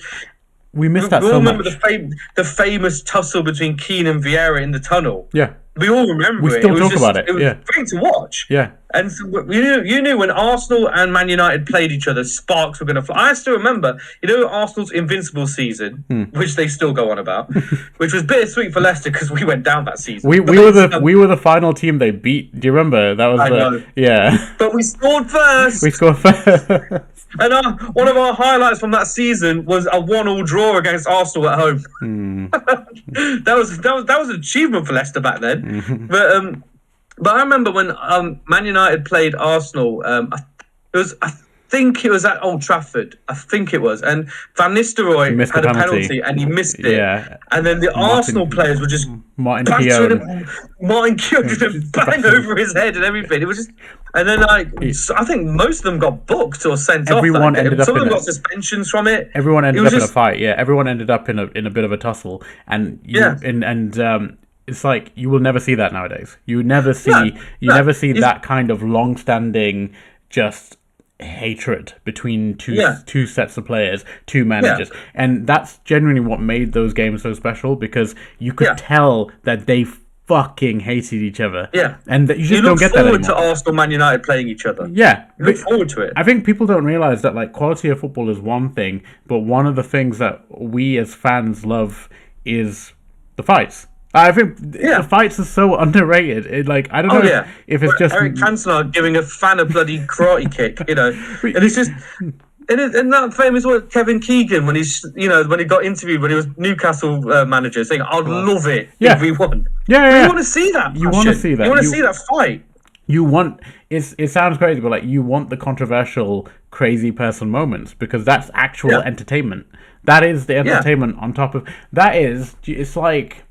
We missed that so much. We all remember the famous tussle between Keane and Vieira in the tunnel. Yeah. We all remember it. We still talk about it. It was great to watch. Yeah. And so you knew when Arsenal and Man United played each other, sparks were going to fly. I still remember, Arsenal's invincible season, which they still go on about, which was bittersweet for Leicester because we went down that season. We were the final team they beat. Do you remember? That was I know. Yeah. But we scored first. And one of our highlights from that season was a 1-1 draw against Arsenal at home. That was an achievement for Leicester back then. But I remember when Man United played Arsenal. I think it was at Old Trafford. I think it was, and Van Nistelrooy had a penalty and he missed it. Yeah. And then the Arsenal players were just Martin Keown just bang over his head and everything. It was just, and then I think most of them got booked or sent off. Some of them got suspensions from it. Everyone ended up in a fight. Yeah, everyone ended up in a bit of a tussle, and it's like you will never see that nowadays. You never see that kind of long-standing just hatred between two sets of players, two managers, and that's genuinely what made those games so special because you could tell that they fucking hated each other. Yeah, and that you just don't get that anymore. You look forward to Arsenal, Man United playing each other. Yeah, you look forward to it. I think people don't realize that like quality of football is one thing, but one of the things that we as fans love is the fights. I think the fights are so underrated. I don't know if it's just Eric Cantona giving a fan a bloody karate kick, and it's just. And that famous one, Kevin Keegan, when when he got interviewed when he was Newcastle manager, saying, "I'd love it if we won." Yeah. You want to see that. You want to see that. You want to see that fight. You want it sounds crazy, but you want the controversial, crazy person moments because that's actual entertainment. That is the entertainment on top of that. It's like.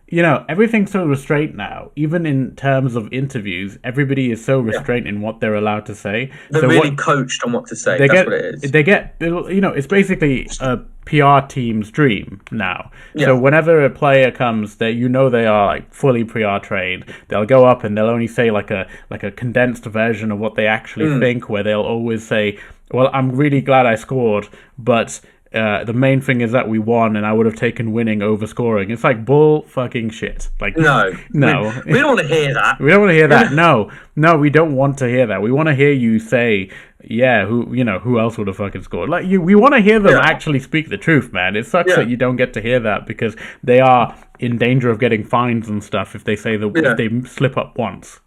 Everything's so restrained now. Even in terms of interviews, everybody is so restrained in what they're allowed to say. They're really coached on what to say. That's what it is. They get, it's basically a PR team's dream now. Yeah. So whenever a player comes, they are like fully PR trained. They'll go up and they'll only say like a condensed version of what they actually think. Where they'll always say, "Well, I'm really glad I scored, but." The main thing is that we won, and I would have taken winning over scoring. It's like bull fucking shit. No. We don't want to hear that. We don't want to hear that. No, we don't want to hear that. We want to hear you say, who else would have fucking scored? Like we want to hear them actually speak the truth, man. It sucks that you don't get to hear that because they are in danger of getting fines and stuff if they say that if they slip up once.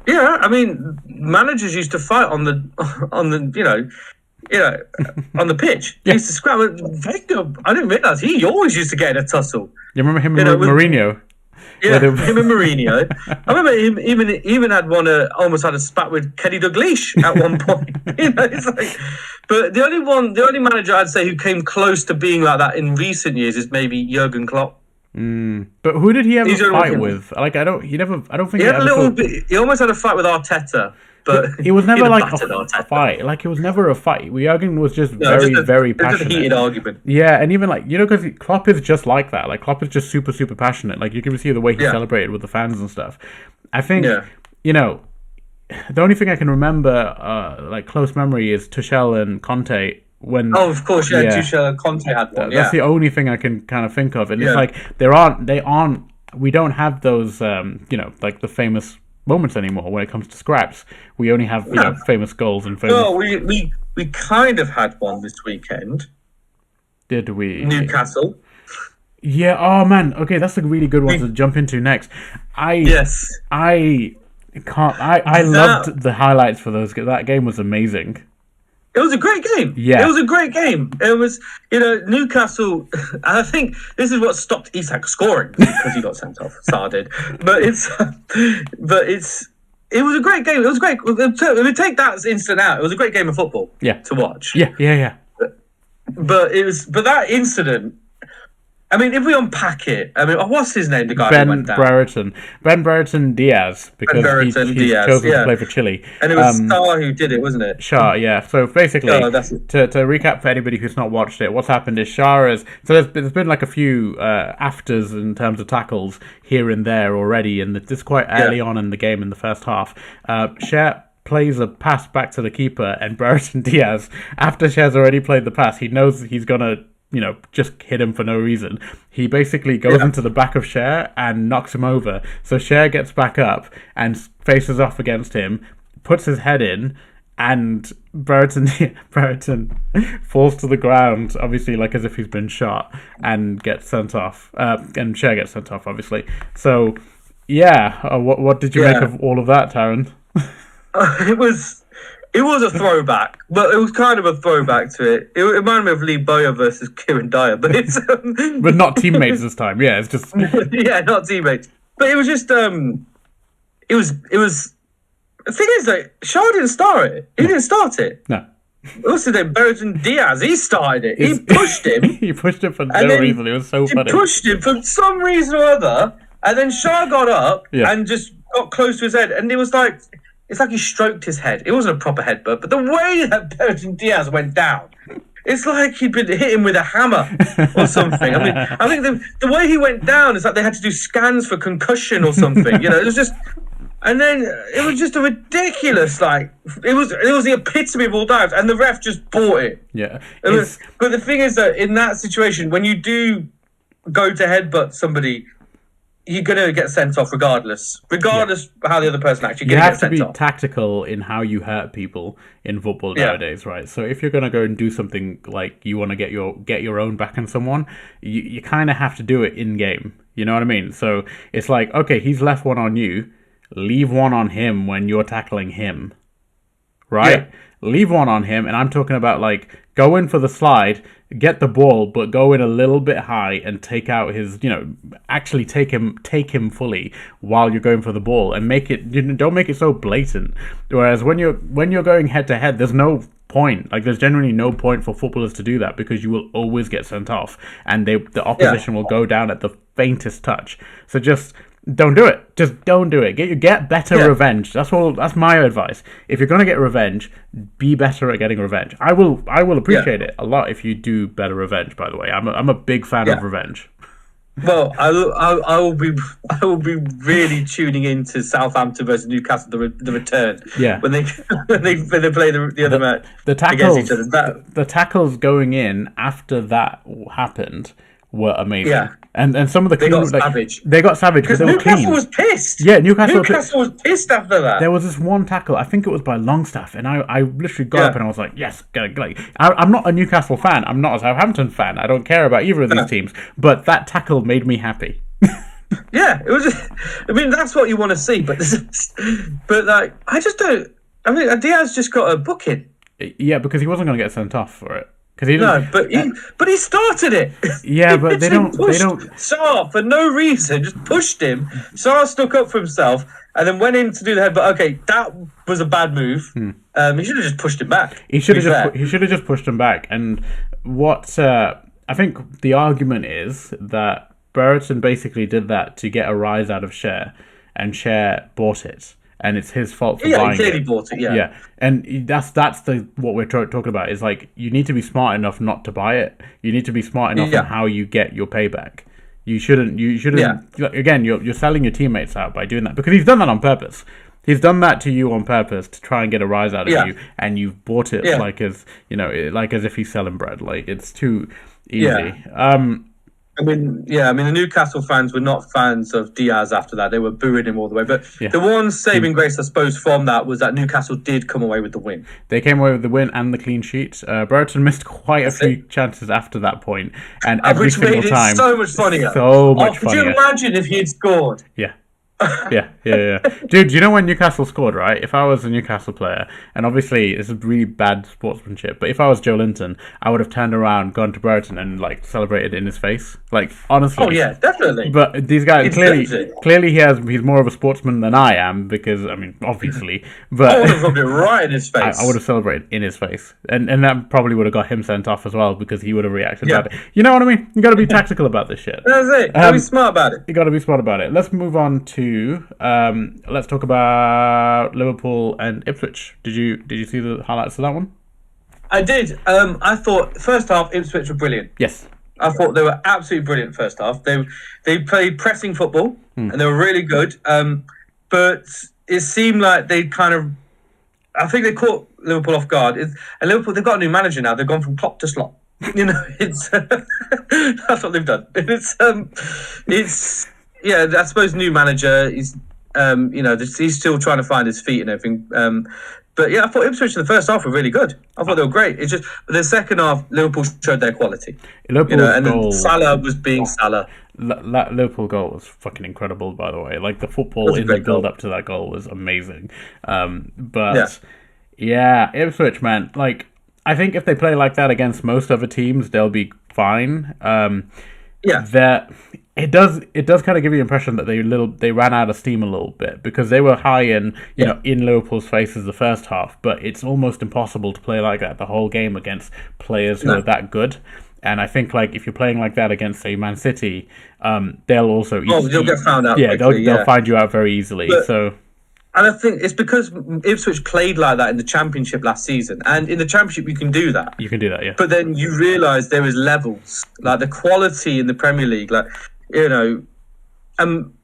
Yeah, I mean, managers used to fight on the on the pitch. He used to scrap. Wenger, I didn't realize he always used to get in a tussle. You remember him and Mourinho? Yeah, him and Mourinho. I remember him even had almost had a spat with Kenny Dalglish at one point. It's like, but the only manager I'd say who came close to being like that in recent years is maybe Jurgen Klopp. But who did he ever fight with? Like I don't think he had a little bit. He almost had a fight with Arteta. But it was never like a fight. Like it was never a fight. Jurgen was just very passionate. Just a heated argument. Yeah, and even like because Klopp is just like that. Like Klopp is just super passionate. Like you can see the way he celebrated with the fans and stuff. I think the only thing I can remember like close memory is Tuchel and Conte. Of course, Tuchel and Conte had one. That's the only thing I can kind of think of. And it's like we don't have those like the famous moments anymore when it comes to scraps. We only have famous goals and famous. No, we kind of had one this weekend. Did we? Newcastle. Yeah. Oh man. Okay, that's a really good one to jump into next. I loved the highlights for those. That game was amazing. It was a great game. Yeah. It was a great game. It was, Newcastle, and I think this is what stopped Isak scoring because he got sent off. Sarr did. But it was a great game. It was great. If we take that incident out, it was a great game of football to watch. Yeah. But that incident, I mean, if we unpack it, I mean, what's his name? The guy who went down. Ben Brereton Diaz, because he's chosen to play for Chile. And it was Sarr who did it, wasn't it? Shah, yeah. So basically, to recap for anybody who's not watched it, what's happened is Shah is... So there's been like a few afters in terms of tackles here and there already, and this is quite early on in the game in the first half. Shah plays a pass back to the keeper, and Brereton Diaz, after Shah's already played the pass, he knows he's going to just hit him for no reason. He basically goes into the back of Cher and knocks him over. So Cher gets back up and faces off against him, puts his head in, and Brereton falls to the ground, obviously like as if he's been shot, and gets sent off. And Cher gets sent off, obviously. So, what did you make of all of that, Taron? It was a throwback, but it was kind of a throwback to it. It reminded me of Lee Bowyer versus Kieran Dyer, but it's but not teammates this time. Yeah, it's just not teammates. But it was just it was. The thing is that Shaw didn't start it. He didn't start it. No. What's his name? Brereton Diaz. He started it. He pushed him. He pushed him for no reason. It was so funny. He pushed him for some reason or other, and then Shaw got up and just got close to his head, and it was like. It's like he stroked his head. It wasn't a proper headbutt, but the way that Brereton Diaz went down, it's like he'd been hit him with a hammer or something. I mean, I think the way he went down is like they had to do scans for concussion or something. It was just, and then it was just a ridiculous. Like it was the epitome of all dives, and the ref just bought it. Yeah. But the thing is that in that situation, when you do go to headbutt somebody. You're going to get sent off regardless how the other person actually gets sent off. You have to be tactical in how you hurt people in football nowadays, right? So if you're going to go and do something like you want to get your own back on someone, you kind of have to do it in game. You know what I mean? So it's like, okay, he's left one on you, leave one on him when you're tackling him, right? Yeah. Leave one on him, and I'm talking about like go in for the slide, get the ball, but go in a little bit high and take out his, actually take him fully while you're going for the ball, and make it. Don't make it so blatant. Whereas when you're going head to head, there's no point. Like there's generally no point for footballers to do that because you will always get sent off, and the opposition will go down at the faintest touch. So just. Don't do it. Just don't do it. Get better revenge. That's my advice. If you're gonna get revenge, be better at getting revenge. I will appreciate it a lot if you do better revenge. By the way, I'm a big fan of revenge. Well, I will be really tuning into Southampton versus Newcastle the return. Yeah. When they play the other match the tackles against each other. The tackles going in after that happened were amazing. Yeah. And some of the They got savage. They got savage because they were Newcastle clean. was pissed. Yeah, Newcastle was pissed after that. There was this one tackle, I think it was by Longstaff, and I literally got up and I was like, yes, I'm not a Newcastle fan, I'm not a Southampton fan, I don't care about either of these teams, but that tackle made me happy. Yeah, it was. I mean, that's what you want to see, but like, I just don't. I mean, Diaz just got a booking. Yeah, because he wasn't going to get sent off for it. But he started it. Yeah, but they don't. Sarr for no reason just pushed him. Sarr stuck up for himself and then went in to do the head. But okay, that was a bad move. He should have just pushed him back. He should have just pushed him back. And what I think the argument is that Brereton basically did that to get a rise out of Cher, and Cher bought it. And it's his fault for buying it. Yeah, he clearly bought it, yeah. Yeah, and that's what we're talking about. Is like, you need to be smart enough not to buy it. You need to be smart enough on how you get your payback. You shouldn't. Again, you're selling your teammates out by doing that, because he's done that on purpose. He's done that to you on purpose to try and get a rise out of you, and you've bought it like as if he's selling bread. Like, it's too easy. Yeah. I mean, the Newcastle fans were not fans of Diaz after that. They were booing him all the way. But the one saving grace, I suppose, from that was that Newcastle did come away with the win. They came away with the win and the clean sheet. Brereton missed quite a few chances after that point, and every single time, which made it so much funnier. Funnier. Could you imagine if he had scored? Yeah. Yeah. Dude, you know when Newcastle scored, right? If I was a Newcastle player, and obviously it's a really bad sportsmanship, but if I was Joe Linton, I would have turned around, gone to Brereton, and like celebrated in his face. Like, honestly. Oh yeah, definitely. But these guys clearly he's more of a sportsman than I am, because I mean, obviously. But I would have rubbed it right in his face. I would have celebrated in his face, and that probably would have got him sent off as well, because he would have reacted bad. You know what I mean? You got to be tactical about this shit. That's it. You got to be smart about it. You got to be smart about it. Let's move on to. Let's talk about Liverpool and Ipswich. Did you see the highlights of that one? I did. I thought first half Ipswich were brilliant. Yes. I thought they were absolutely brilliant first half. They played pressing football and they were really good. But it seemed like they I think they caught Liverpool off guard. And Liverpool, they've got a new manager now. They've gone from Klopp to Slot. You know, it's that's what they've done. It's. Yeah, I suppose new manager. He's still trying to find his feet and everything. But yeah, I thought Ipswich in the first half were really good. I thought they were great. It's just the second half, Liverpool showed their quality. And then Salah was being Salah. That Liverpool goal was fucking incredible, by the way. Like, the football in the build up to that goal was amazing. Ipswich, man. Like, I think if they play like that against most other teams, they'll be fine. It does kind of give you the impression that they ran out of steam a little bit, because they were high in Liverpool's faces the first half, but it's almost impossible to play like that the whole game against players who are that good. And I think, like, if you're playing like that against, say, Man City, they'll also you'll get found out. Yeah, they'll find you out very easily. And I think it's because Ipswich played like that in the Championship last season. And in the Championship, you can do that. You can do that, yeah. But then you realise there is levels. Like, the quality in the Premier League, like, I'm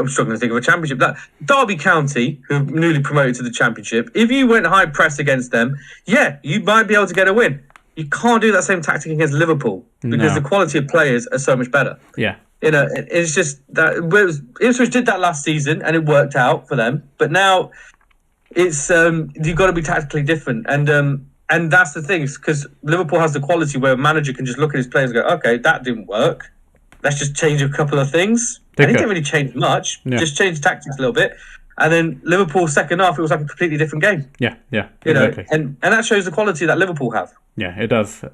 struggling to think of a Championship. Like, Derby County, who are newly promoted to the Championship, if you went high press against them, you might be able to get a win. You can't do that same tactic against Liverpool, because the quality of players are so much better. Yeah. It's just that Ipswich did that last season and it worked out for them. But now it's you've got to be tactically different, and that's the thing, because Liverpool has the quality where a manager can just look at his players and go, okay, that didn't work. Let's just change a couple of things. And he didn't really change much. Yeah. Just change the tactics a little bit. And then Liverpool second half, it was like a completely different game. Yeah, exactly. And that shows the quality that Liverpool have. Yeah, it does.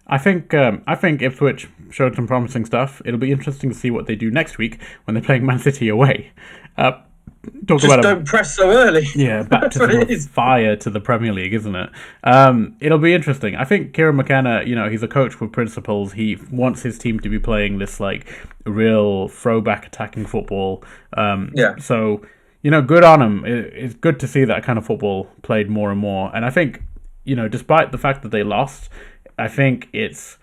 I think Ipswich showed some promising stuff. It'll be interesting to see what they do next week when they're playing Man City away. Don't press so early. Yeah, back to the fire to the Premier League, isn't it? It'll be interesting. I think Kieran McKenna, he's a coach with principles. He wants his team to be playing this like real throwback attacking football. So, good on him. It's good to see that kind of football played more and more. And I think, despite the fact that they lost, I think it's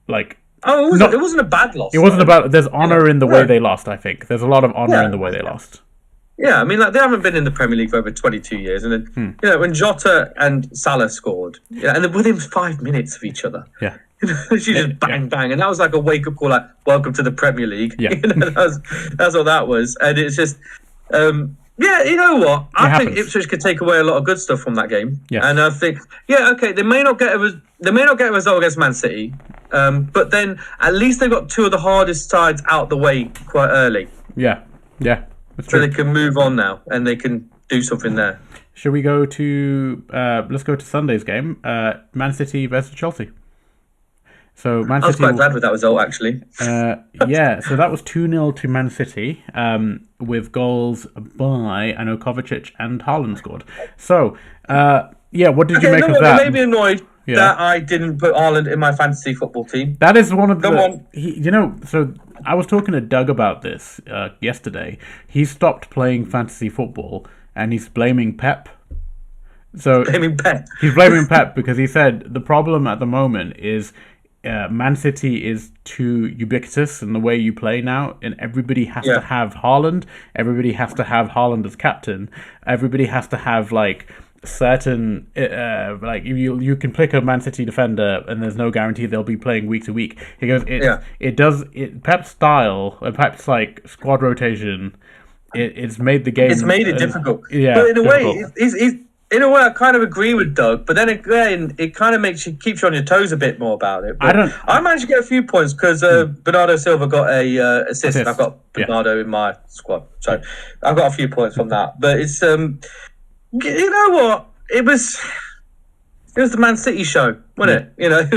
like... it wasn't a bad loss. It wasn't about... There's honour in the way they lost, I think. There's a lot of honour in the way they lost. Yeah, I mean, like, they haven't been in the Premier League for over 22 years. And then, when Jota and Salah scored, and they're within 5 minutes of each other. Yeah. She just bang, bang. And that was like a wake-up call, like, welcome to the Premier League. Yeah. That's what that was. And it's just, yeah, you know what? I think Ipswich could take away a lot of good stuff from that game. Yeah. And I think, okay, they may not get a result against Man City, but then at least they've got two of the hardest sides out the way quite early. Yeah. So they can move on now and they can do something there. Should we go to let's go to Sunday's game, Man City versus Chelsea. So Man City, I was quite glad with that result, actually. Yeah, so that was 2-0 to Man City, with goals by, I know, Kovacic and Haaland scored. So, what did you make of that? You may be annoyed that I didn't put Haaland in my fantasy football team. That is one of the... so I was talking to Doug about this yesterday. He stopped playing fantasy football, and he's blaming Pep. So he's blaming Pep because he said the problem at the moment is... Man City is too ubiquitous in the way you play now, and everybody has to have Haaland. Everybody has to have Haaland as captain. Everybody has to have like certain like you can pick a Man City defender, and there's no guarantee they'll be playing week to week. He goes, Pep's style, Pep's like squad rotation. It's made the game. It's made it difficult. Yeah, but in a way, in a way, I kind of agree with Doug, but then again, it kind of keeps you on your toes a bit more about it. But I managed to get a few points because Bernardo Silva got a assist. I've got Bernardo in my squad, so I've got a few points from that. But it's you know what? It was the Man City show, wasn't it? You know, it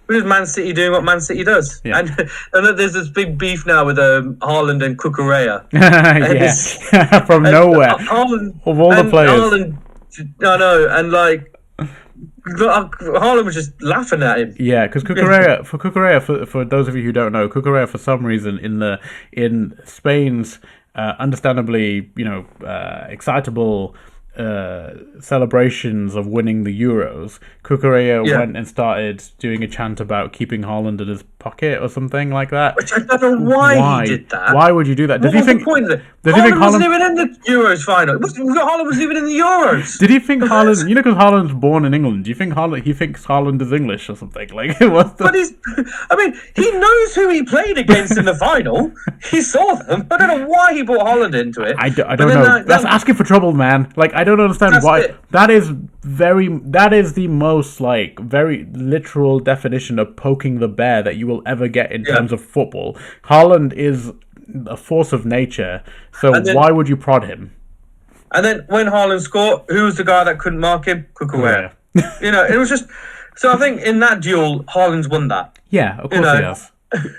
was Man City doing what Man City does, and there's this big beef now with Haaland and Cucurella. From nowhere, of all the players. Haaland, I know, and like Haaland was just laughing at him. Yeah, because Cucurella, for those of you who don't know, Cucurella for some reason in Spain's understandably excitable celebrations of winning the Euros, Cucurella went and started doing a chant about keeping Haaland in his pocket or something like that. Which I don't know why he did that. Why would you do that? What was the point of it? Haaland wasn't even in the Euros final. Haaland wasn't even in the Euros. Did he think Haaland? You know, because Haaland's born in England. Do you think he thinks Haaland is English or something? Like, But he knows who he played against in the final. He saw them. I don't know why he brought Haaland into it. I don't know. That's asking for trouble, man. Like, I don't understand why. That is the most like very literal definition of poking the bear that you will ever get in terms of football. Haaland is a force of nature, so why would you prod him? And then when Haaland scored, who was the guy that couldn't mark him? Cucurella. You know, it was just. So I think in that duel, Haaland's won that. Yeah, of course he has.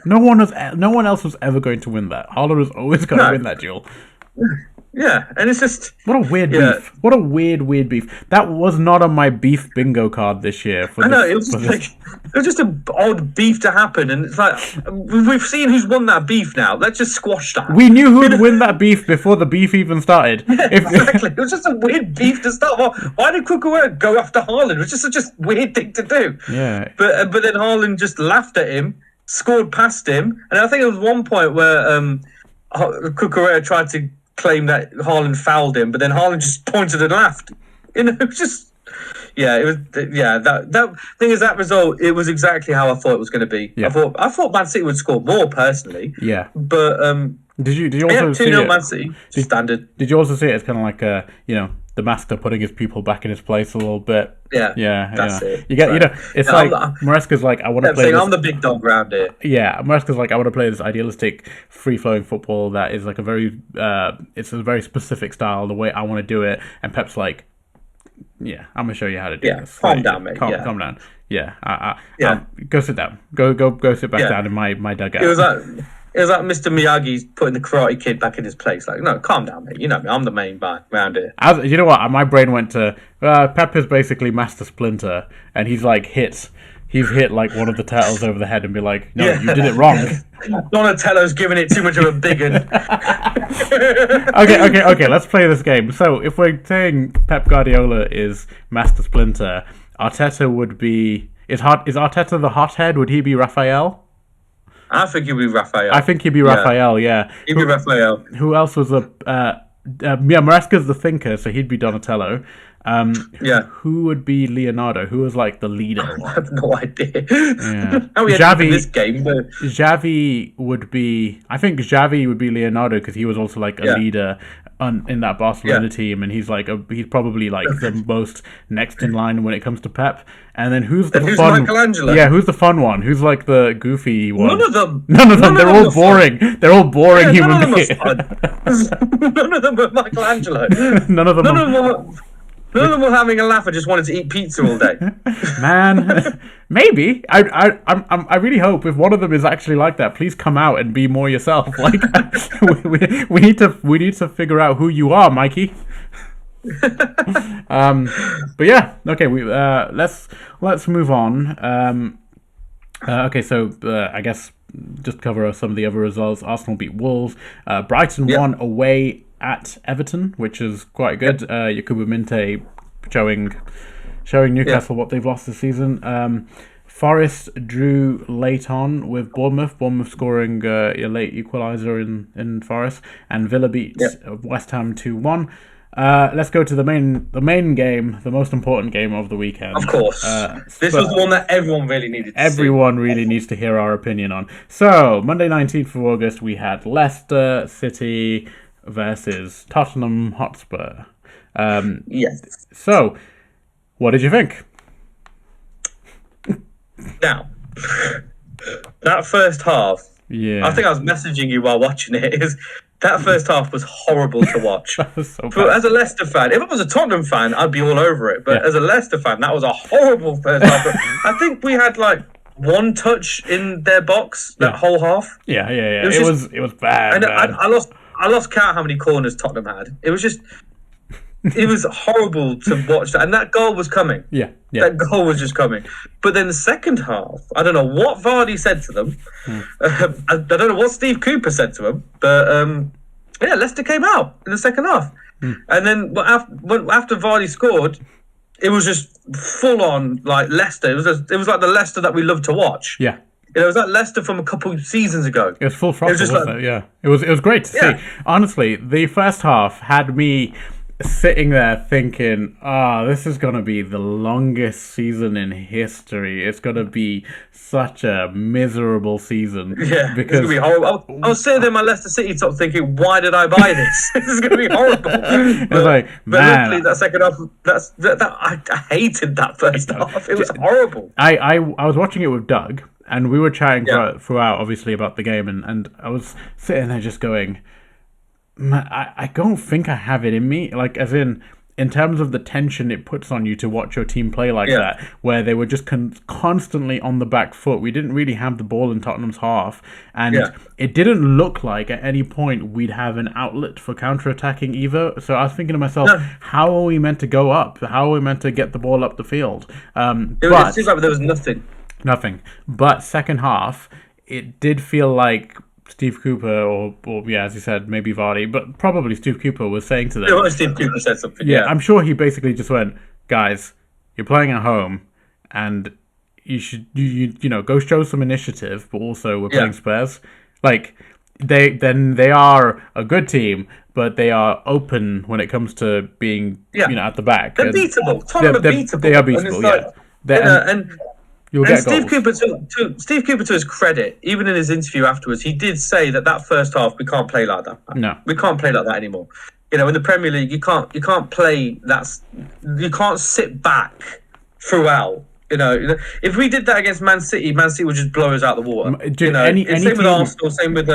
No one else was ever going to win that. Haaland was always going to win that duel. Yeah, and it's just... What a weird beef. What a weird beef. That was not on my beef bingo card this year. It was just an odd beef to happen, and it's like, we've seen who's won that beef now. Let's just squash that. We knew who would win that beef before the beef even started. Yeah, exactly. It was just a weird beef to start. Why did Cucurella go after Haaland? It was just such a weird thing to do. Yeah. But then Haaland just laughed at him, scored past him, and I think there was one point where Cucurella tried to claim that Haaland fouled him, but then Haaland just pointed and laughed. You know, it was just, that thing is, that result, it was exactly how I thought it was going to be. Yeah. I thought Man City would score more personally. Yeah. But did you also see 2-0 Man City standard? Did you also see it as kind of like the master putting his people back in his place a little bit? Yeah. That's it. You get, it's like Maresca's like, I want to play. I'm the big dog round here. Yeah, Maresca's like, I want to play this idealistic, free-flowing football that is like a very, it's a very specific style, the way I want to do it. And Pep's like, I'm gonna show you how to do this. Calm down, mate. Calm down. Go sit down. Go sit back down in my dugout. It was like Mr. Miyagi's putting the Karate Kid back in his place. Like, no, calm down, mate. You know me. I'm the main guy around here. You know what? My brain went to Pep is basically Master Splinter, and he's hit like one of the turtles over the head and be like, no, you did it wrong. Donatello's giving it too much of a big one. Okay. Let's play this game. So if we're saying Pep Guardiola is Master Splinter, Arteta would be. Is Arteta the hothead? Would he be Raphael? I think he'd be Raphael. I think he'd be Raphael, yeah. He'd be Raphael. Who else was Maresca's the thinker, so he'd be Donatello. Yeah. Who would be Leonardo? Who was like the leader? I have no idea. Yeah. How we ended up in this game, but Xavi would be. I think Xavi would be Leonardo because he was also like a leader in that Barcelona team, and he's probably like the most next in line when it comes to Pep. And then who's fun? Michelangelo? Yeah, who's the fun one? Who's like the goofy one? None of them. They're all boring. They're all boring human beings. None of them were Michelangelo. None of them. None of them were having a laugh and just wanted to eat pizza all day. Man, maybe. I really hope if one of them is actually like that, please come out and be more yourself. Like we need to figure out who you are, Mikey. But yeah, okay. Let's move on. Okay, so I guess just cover some of the other results. Arsenal beat Wolves. Brighton won away at Everton, which is quite good. Yakubu Minte showing Newcastle what they've lost this season. Forest drew late on with Bournemouth scoring a late equaliser in Forest, and Villa beat West Ham 2-1. Let's go to the main game, the most important game of the weekend. Of course. This was the one that everyone really needed to Everyone really needs to hear our opinion on. So, Monday 19th of August, we had Leicester City versus Tottenham Hotspur. Yes. So, what did you think? Now, that first half, I think I was messaging you while watching it, that first half was horrible to watch. That was so bad. But as a Leicester fan, if I was a Tottenham fan, I'd be all over it. But as a Leicester fan, that was a horrible first half. I think we had like one touch in their box that whole half. Yeah. It was bad. And I lost count how many corners Tottenham had. It was just. It was horrible to watch that, and that goal was coming. Yeah. That goal was just coming. But then the second half, I don't know what Vardy said to them. I don't know what Steve Cooper said to them. But Leicester came out in the second half, and then after Vardy scored, it was just full on like Leicester. It was like the Leicester that we love to watch. Yeah. It was like Leicester from a couple of seasons ago. It was full throttle, wasn't it? Yeah. It was great to see. Honestly, the first half had me sitting there thinking, this is going to be the longest season in history. It's going to be such a miserable season. Yeah, because it's going to be horrible. I was sitting there in my Leicester City top thinking, why did I buy this? This is going to be horrible. But luckily that second half, I hated that first half. It was horrible. I was watching it with Doug, and we were chatting throughout, obviously, about the game, and I was sitting there just going, man, I don't think I have it in me. Like, as in terms of the tension it puts on you to watch your team play like that, where they were just constantly on the back foot. We didn't really have the ball in Tottenham's half, and it didn't look like at any point we'd have an outlet for counter-attacking either. So I was thinking to myself, how are we meant to go up? How are we meant to get the ball up the field? It seems like there was nothing. Nothing. But second half, it did feel like Steve Cooper, or as you said, maybe Vardy, but probably Steve Cooper was saying to them. Yeah, Steve Cooper said something. Yeah, I'm sure he basically just went, guys, you're playing at home, and you should go show some initiative, but also we're playing Spurs. Like they are a good team, but they are open when it comes to being at the back. They're beatable. Tottenham are beatable. They are beatable. And Steve Cooper, to his credit, even in his interview afterwards, he did say that first half we can't play like that. No, we can't play like that anymore. In the Premier League, you can't play that. You can't sit back throughout. If we did that against Man City would just blow us out of the water. Same with Arsenal, same with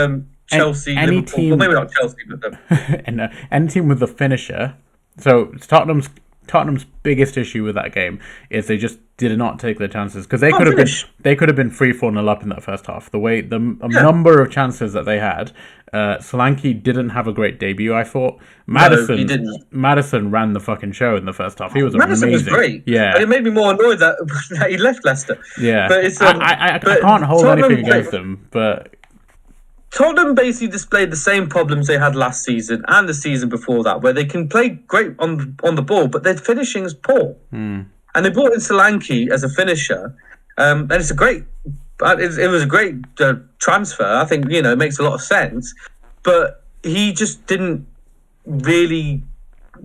Chelsea, any Liverpool. Team, well, maybe not Chelsea, but them. And any team with the finisher. So Tottenham's biggest issue with that game is they just did not take their chances, because they could have been 3-4-0 up in that first half. The way number of chances that they had, Solanke didn't have a great debut. I thought Maddison ran the fucking show in the first half. He was Maddison amazing. Was great. Yeah, and it made me more annoyed that he left Leicester. Yeah, but it's I can't hold anything against him, but. Tottenham basically displayed the same problems they had last season and the season before that, where they can play great on the ball, but their finishing is poor. And they brought in Solanke as a finisher, and it was a great transfer. I think it makes a lot of sense, but he just didn't really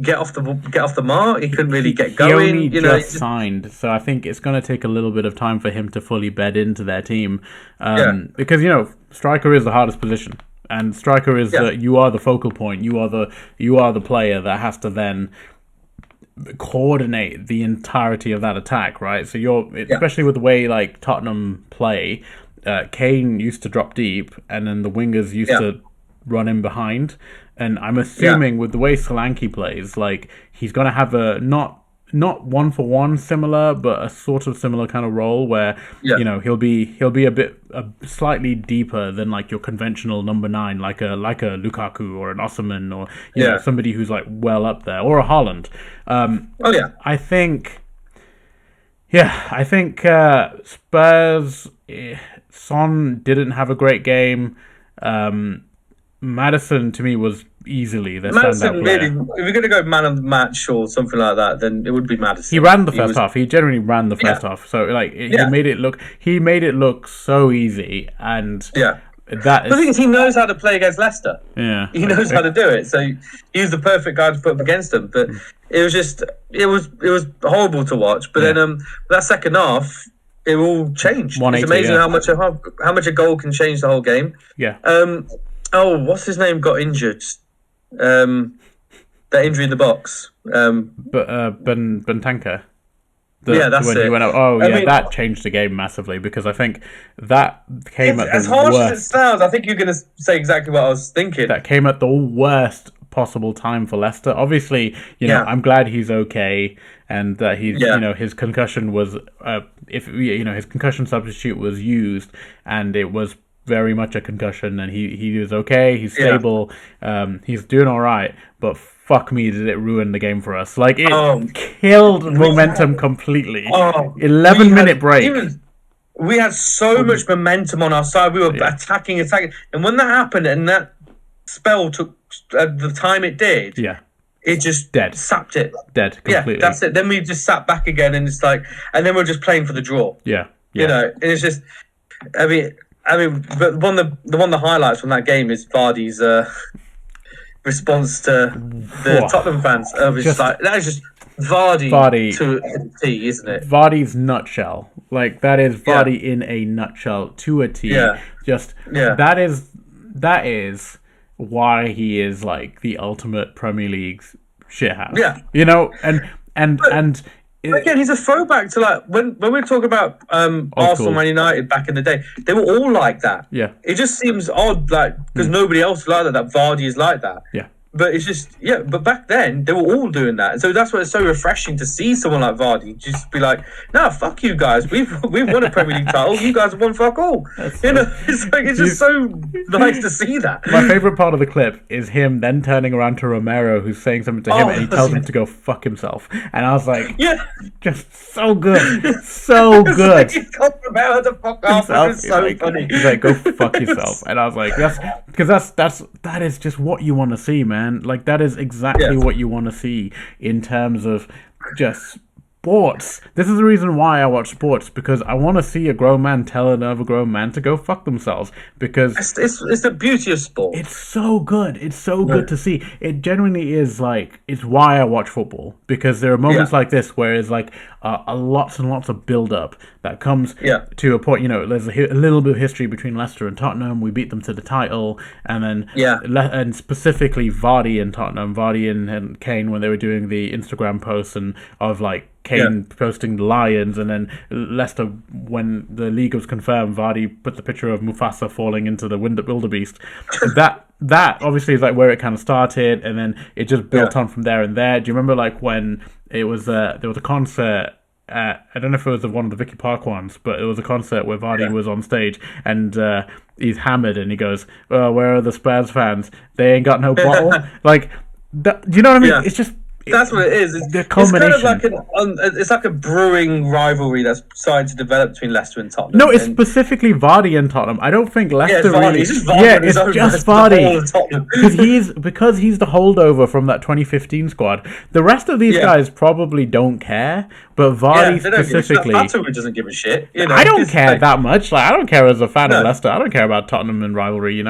get off the mark. He couldn't really get He going. only You know, just signed, so I think it's going to take a little bit of time for him to fully bed into their team. Because striker is the hardest position, and striker is you are the focal point. You are the player that has to then coordinate the entirety of that attack, right? So especially with the way like Tottenham play, Kane used to drop deep, and then the wingers used to run in behind. And I'm assuming with the way Solanke plays, like he's gonna have a not 1-for-1 similar, but a sort of similar kind of role where he'll be a slightly deeper than like your conventional number 9, like a Lukaku or an Osimhen or somebody who's like well up there, or a Haaland. I think Spurs. Son didn't have a great game. Madison to me was easily the standout player. Really, if you're going to go man of the match or something like that, then it would be Madison. He ran the first half. He generally ran the first half. So like he made it look so easy, and the thing is, he knows how to play against Leicester. Yeah, he knows how to do it. So he was the perfect guy to put up against them. But it was horrible to watch. But then that second half, it all changed. It's amazing how much a goal can change the whole game. Yeah. What's his name got injured? That injury in the box. Bentancur. That's when it. He went up. That changed the game massively, because I think that came at the worst. As harsh as it sounds, I think you're going to say exactly what I was thinking. That came at the worst possible time for Leicester. Obviously, I'm glad he's okay, and that he's his concussion was his concussion substitute was used, and it was very much a concussion, and he was okay. He's stable. He's doing all right, but fuck me, did it ruin the game for us? Like it killed momentum completely. 11-minute break. We had so much momentum on our side. We were attacking, and when that happened, and that spell took the time it did, it just sapped it. Dead completely. Yeah, that's it. Then we just sat back again, and it's like, and then we're just playing for the draw. Yeah. And it's just, I mean, but one of the highlights from that game is Vardy's response to the Tottenham fans. That is just Vardy to a T, isn't it? Vardy's nutshell. Like that is Vardy in a nutshell to a T. Yeah. That is why he is like the ultimate Premier League shithouse. Yeah. And again, he's a throwback to like when we talk about Arsenal, Man United back in the day. They were all like that. Yeah. It just seems odd, like because nobody else is like that. That Vardy is like that. Yeah. But it's just But back then they were all doing that, and so that's why it's so refreshing to see someone like Vardy just be like, "No, fuck you guys. We've won a Premier League title. You guys have won fuck all." It's just so nice to see that. My favorite part of the clip is him then turning around to Romero, who's saying something to him, and he tells him to go fuck himself. And I was like, just so good, so good. He's got Romero to fuck off. It's so funny. He's like, go fuck yourself. And I was like, that is just what you want to see, man. Like that is exactly what you want to see in terms of just sports. This is the reason why I watch sports, because I want to see a grown man tell another grown man to go fuck themselves, because it's the beauty of sport. It's so good. It's so good to see. It genuinely is like, it's why I watch football, because there are moments like this where it's like lots and lots of build up that comes to a point. There's a little bit of history between Leicester and Tottenham. We beat them to the title, and then and specifically Vardy and Tottenham, Vardy and Kane, when they were doing the Instagram posts and of like Kane posting the Lions, and then Leicester, when the league was confirmed, Vardy put the picture of Mufasa falling into the wildebeest. That obviously is like where it kind of started, and then it just built on from there and there. Do you remember like when it was there was a concert? I don't know if it was one of the Vicky Park ones, but it was a concert where Vardy was on stage, and he's hammered, and he goes, "Oh, where are the Spurs fans? They ain't got no bottle." Like, do you know what I mean? It's just. That's what it is. It's kind of like it's like a brewing rivalry that's starting to develop between Leicester and Tottenham. No, it's specifically Vardy and Tottenham. I don't think Leicester really. It's just Vardy. It's just Vardy because he's the holdover from that 2015 squad. The rest of these guys probably don't care, but Vardy specifically. Fatu doesn't give a shit. I don't care that much. Like I don't care as a fan of Leicester. I don't care about Tottenham and rivalry.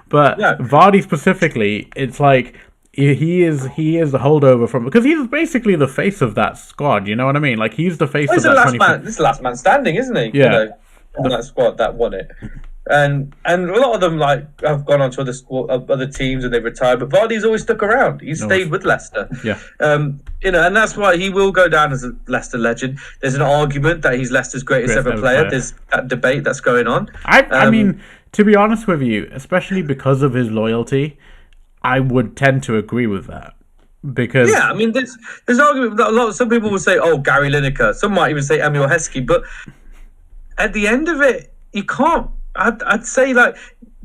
But Vardy specifically, it's like. he is the holdover from, because he's basically the face of that squad. You know what I mean? Like he's the face of that. This is the last man standing, isn't he? Yeah. On that squad that won it. And a lot of them have gone on to other teams and they've retired. But Vardy's always stuck around. He's stayed with Leicester. Yeah. And that's why he will go down as a Leicester legend. There's an argument that he's Leicester's greatest ever player. There's that debate that's going on. I mean, to be honest with you, especially because of his loyalty, I would tend to agree with that. Because I mean, there's argument that some people will say, "Oh, Gary Lineker." Some might even say Emil Heskey. But at the end of it, you can't. I'd say, like,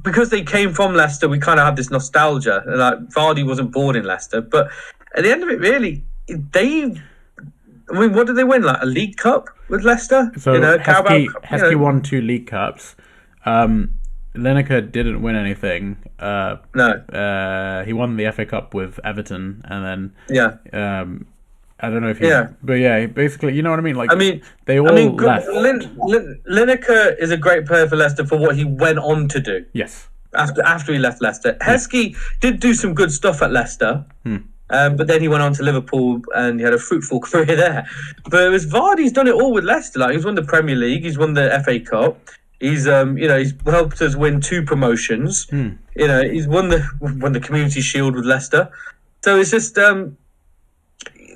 because they came from Leicester, we kind of have this nostalgia. Like, Vardy wasn't born in Leicester, but at the end of it, really, what did they win? Like a League Cup with Leicester? So Heskey won 2 League Cups. Lineker didn't win anything. No. He won the FA Cup with Everton, and then I don't know if but basically, you know what I mean. Like, they all left. Lineker is a great player for Leicester for what he went on to do. Yes. After he left Leicester, Heskey did do some good stuff at Leicester, but then he went on to Liverpool and he had a fruitful career there. But it was Vardy's done it all with Leicester. Like, he's won the Premier League, he's won the FA Cup. He's he's helped us win 2 promotions. He's won the Community Shield with Leicester. So it's just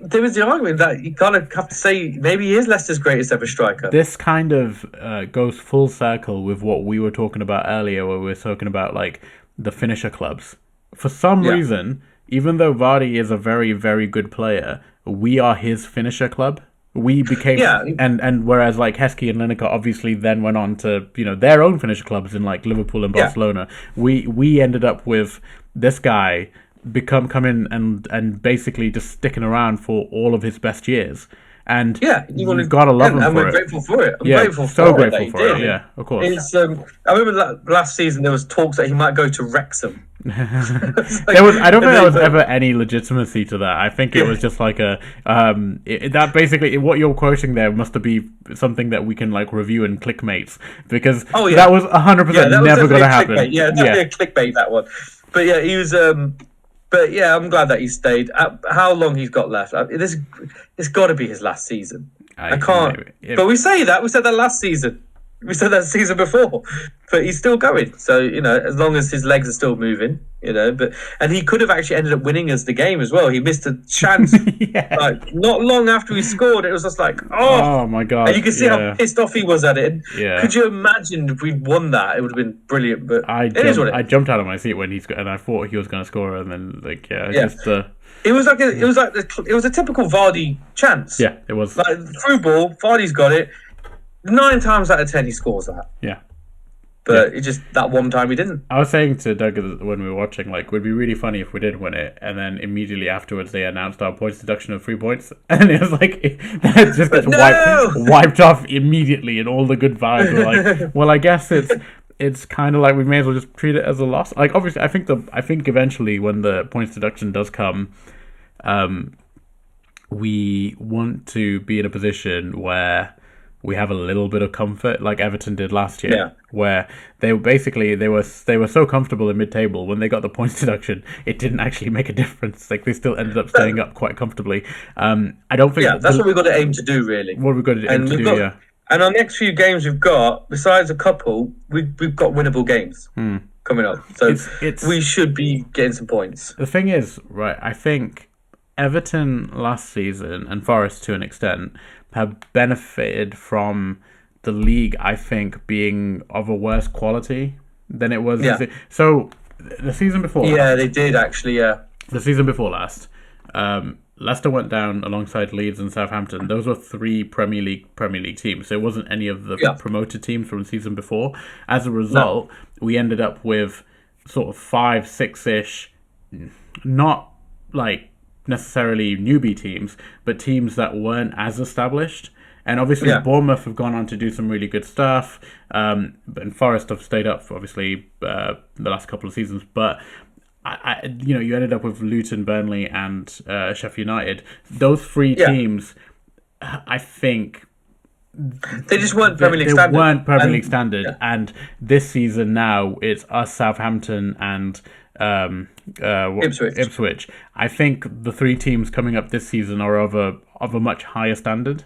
there was the argument that you kind of have to say maybe he is Leicester's greatest ever striker. This kind of goes full circle with what we were talking about earlier, where we were talking about like the finisher clubs. For some reason, even though Vardy is a very, very good player, we are his finisher club. We became and whereas like Heskey and Lineker obviously then went on to their own finisher clubs in like Liverpool and Barcelona. We ended up with this guy come in and basically just sticking around for all of his best years. And you've got to love him for it. And we're grateful for it. I'm grateful for it. Yeah, of course. It's, I remember last season there was talks that he might go to Wrexham. I don't think there was ever any legitimacy to that. I think it was just like that basically what you're quoting there must be something that we can like review in Clickmates, because that was 100% never going to happen. Definitely a clickbait, that one. But he was. But I'm glad that he stayed. How long he's got left? It's got to be his last season. I can't. But we said that last season. We said that season before, but he's still going. So as long as his legs are still moving, and he could have actually ended up winning us the game as well. He missed a chance, like not long after he scored. It was just like, oh my god! And you can see how pissed off he was at it. Could you imagine if we'd won that? It would have been brilliant. But I jumped out of my seat when and I thought he was going to score, and then It was a typical Vardy chance. Yeah, it was like through ball. Vardy's got it. 9 times out of 10, he scores that. Yeah. But it just, that one time he didn't. I was saying to Doug when we were watching, like, it would be really funny if we did win it, and then immediately afterwards they announced our points deduction of 3 points, and it was like, that just gets wiped off immediately, and all the good vibes were like, well, I guess it's kind of like we may as well just treat it as a loss. Like, obviously, I think eventually when the points deduction does come, we want to be in a position where we have a little bit of comfort, like Everton did last year, where they were so comfortable in mid-table. When they got the points deduction, it didn't actually make a difference. Like, they still ended up staying up quite comfortably. I don't think that's what we've got to aim to do, really. What we've got to aim to do. And our next few games we've got, besides a couple, we've got winnable games coming up. So we should be getting some points. The thing is, right, I think Everton last season, and Forest to an extent, have benefited from the league, I think, being of a worse quality than it was. Yeah. So the season before. Yeah, they did actually. Yeah. The season before last, Leicester went down alongside Leeds and Southampton. Those were 3 Premier League teams. So it wasn't any of the promoted teams from the season before. As a result, we ended up with sort of 5, 6-ish, not like necessarily newbie teams, but teams that weren't as established. And obviously Bournemouth have gone on to do some really good stuff, and Forest have stayed up for obviously the last couple of seasons. But you ended up with Luton, Burnley, and Sheffield United. Those 3 teams, I think They just weren't Premier League standard. They weren't Premier League standard, and this season now it's us, Southampton, and Ipswich. I think the three teams coming up this season are of a much higher standard.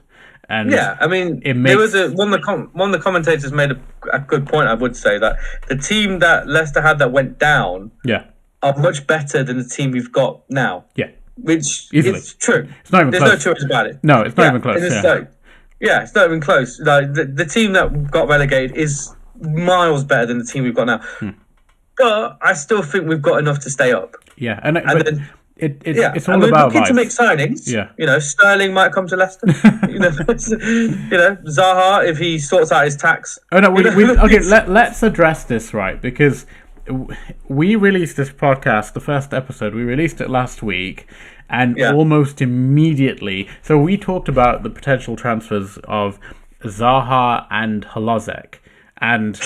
And I mean, there was one of the commentators made a good point. I would say that the team that Leicester had that went down, are much better than the team we've got now. Yeah, which easily. Is true. It's not even There's close. no choice about it. No, it's not even close. It's not even close. Like the team that got relegated is miles better than the team we've got now. But I still think we've got enough to stay up. Yeah, it's all and we're about looking to make signings. Yeah, Sterling might come to Leicester. Zaha if he sorts out his tax. Oh no, okay. Let's address this right, because we released this podcast, the first episode. We released it last week, and almost immediately. So we talked about the potential transfers of Zaha and Holozek, and.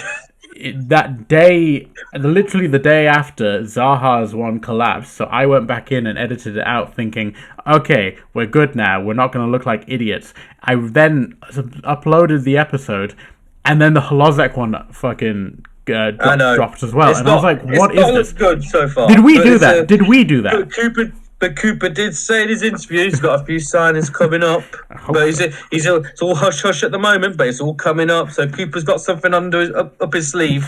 That day, literally the day after, Zaha's one collapsed. So I went back in and edited it out, thinking, okay, we're good now. We're not going to look like idiots. I then uploaded the episode, and then the Holozek one fucking dropped as well. I was like, what is this? Good so far. Did we do that? Did we do that? But Cooper did say in his interview he's got a few signings coming up. But it's all hush hush at the moment, but it's all coming up. So Cooper's got something up his sleeve.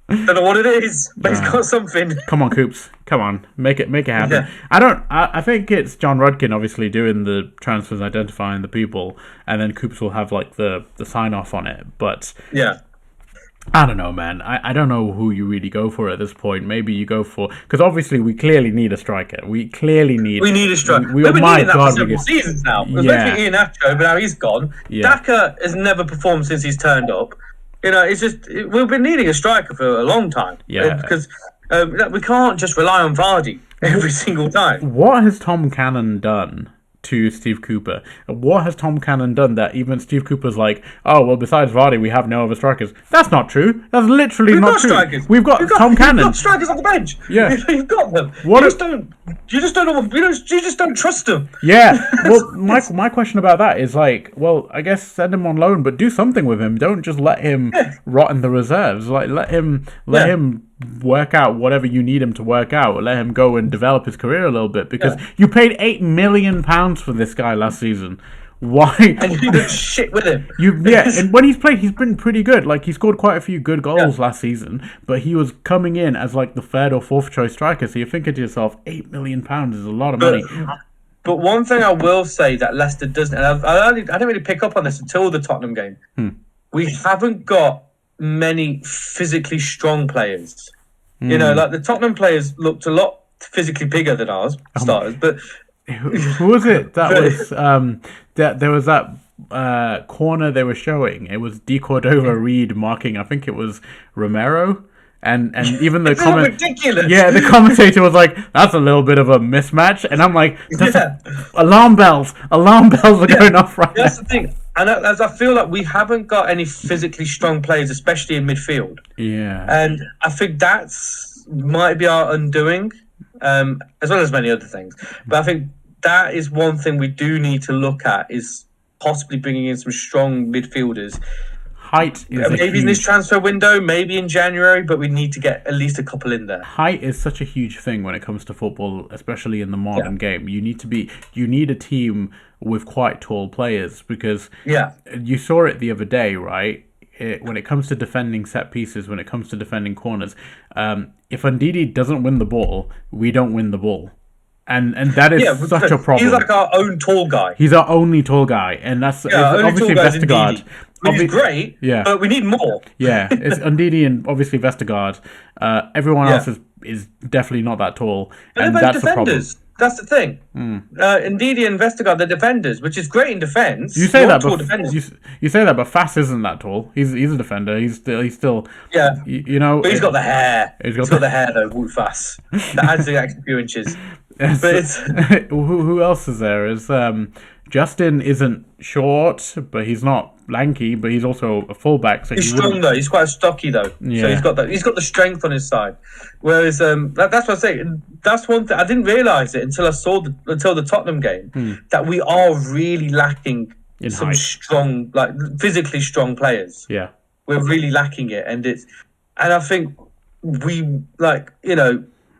Don't know what it is, but he's got something. Come on, Coops. Come on, make it happen. Yeah. I think it's John Rudkin obviously doing the transfers, identifying the people, and then Coops will have like the sign off on it. But I don't know, man. I don't know who you really go for at this point. Maybe you go for... Because obviously we clearly need a striker. We need a striker. We've been needing that for several seasons now. We've been Ian Nacho, but now he's gone. Daka has never performed since he's turned up. It's just... We've been needing a striker for a long time. Yeah. Because we can't just rely on Vardy every single time. What has Tom Cannon done to Steve Cooper? What has Tom Cannon done that even Steve Cooper's like, oh, well, besides Vardy, we have no other strikers? That's not true. That's literally not true. Strikers. We've got Tom Cannon. We've got strikers on the bench. Yeah. You've got them. You just don't trust them. Yeah. Well, my question about that is like, well, I guess send him on loan, but do something with him. Don't just let him rot in the reserves. Like, let him work out whatever you need him to work out. Let him go and develop his career a little bit, because you paid £8 million for this guy last season. Why? And you did shit with him. And when he's played, he's been pretty good. Like, he scored quite a few good goals last season, but he was coming in as like the third or fourth choice striker. So you're thinking to yourself, £8 million is a lot of money. But one thing I will say that Leicester doesn't, and I didn't really pick up on this until the Tottenham game. We haven't got many physically strong players. Like the Tottenham players looked a lot physically bigger than ours starters. But who was it that was that there was that corner they were showing? It was De Cordova Reed marking. I think it was Romero. And even the ridiculous. Yeah, the commentator was like, "That's a little bit of a mismatch," and I'm like, "Alarm bells! Alarm bells are going off right now." That's the thing, and as I feel like we haven't got any physically strong players, especially in midfield. Yeah, and I think that's might be our undoing, as well as many other things. But I think that is one thing we do need to look at, is possibly bringing in some strong midfielders. Height is maybe in this transfer window, maybe in January, but we need to get at least a couple in there. Height is such a huge thing when it comes to football, especially in the modern game. You need a team with quite tall players, because you saw it the other day, right? When it comes to defending set pieces, when it comes to defending corners, if Ndidi doesn't win the ball, we don't win the ball. And that is such a problem. He's like our own tall guy. He's our only tall guy, and that's obviously Vestergaard. He's great, but we need more. Yeah, it's Ndidi and obviously Vestergaard. Everyone else is definitely not that tall, and that's the problem. That's the thing. Ndidi and Vestergaard, they're defenders, which is great in defense. You say that, but you say that, but Fass isn't that tall. He's a defender. He's still But he's got the hair. He's got the hair though. Wout Fass. That adds the extra few inches. But it's who else is there? Is Justin isn't short, but he's not lanky, but he's also a fullback. So he's strong though. He's quite stocky though. Yeah. So he's got the strength on his side. Whereas that's what I say. That's one thing I didn't realise it until I saw until the Tottenham game that we are really lacking some height. strong, like physically strong players. Yeah. We're really lacking it, and I think we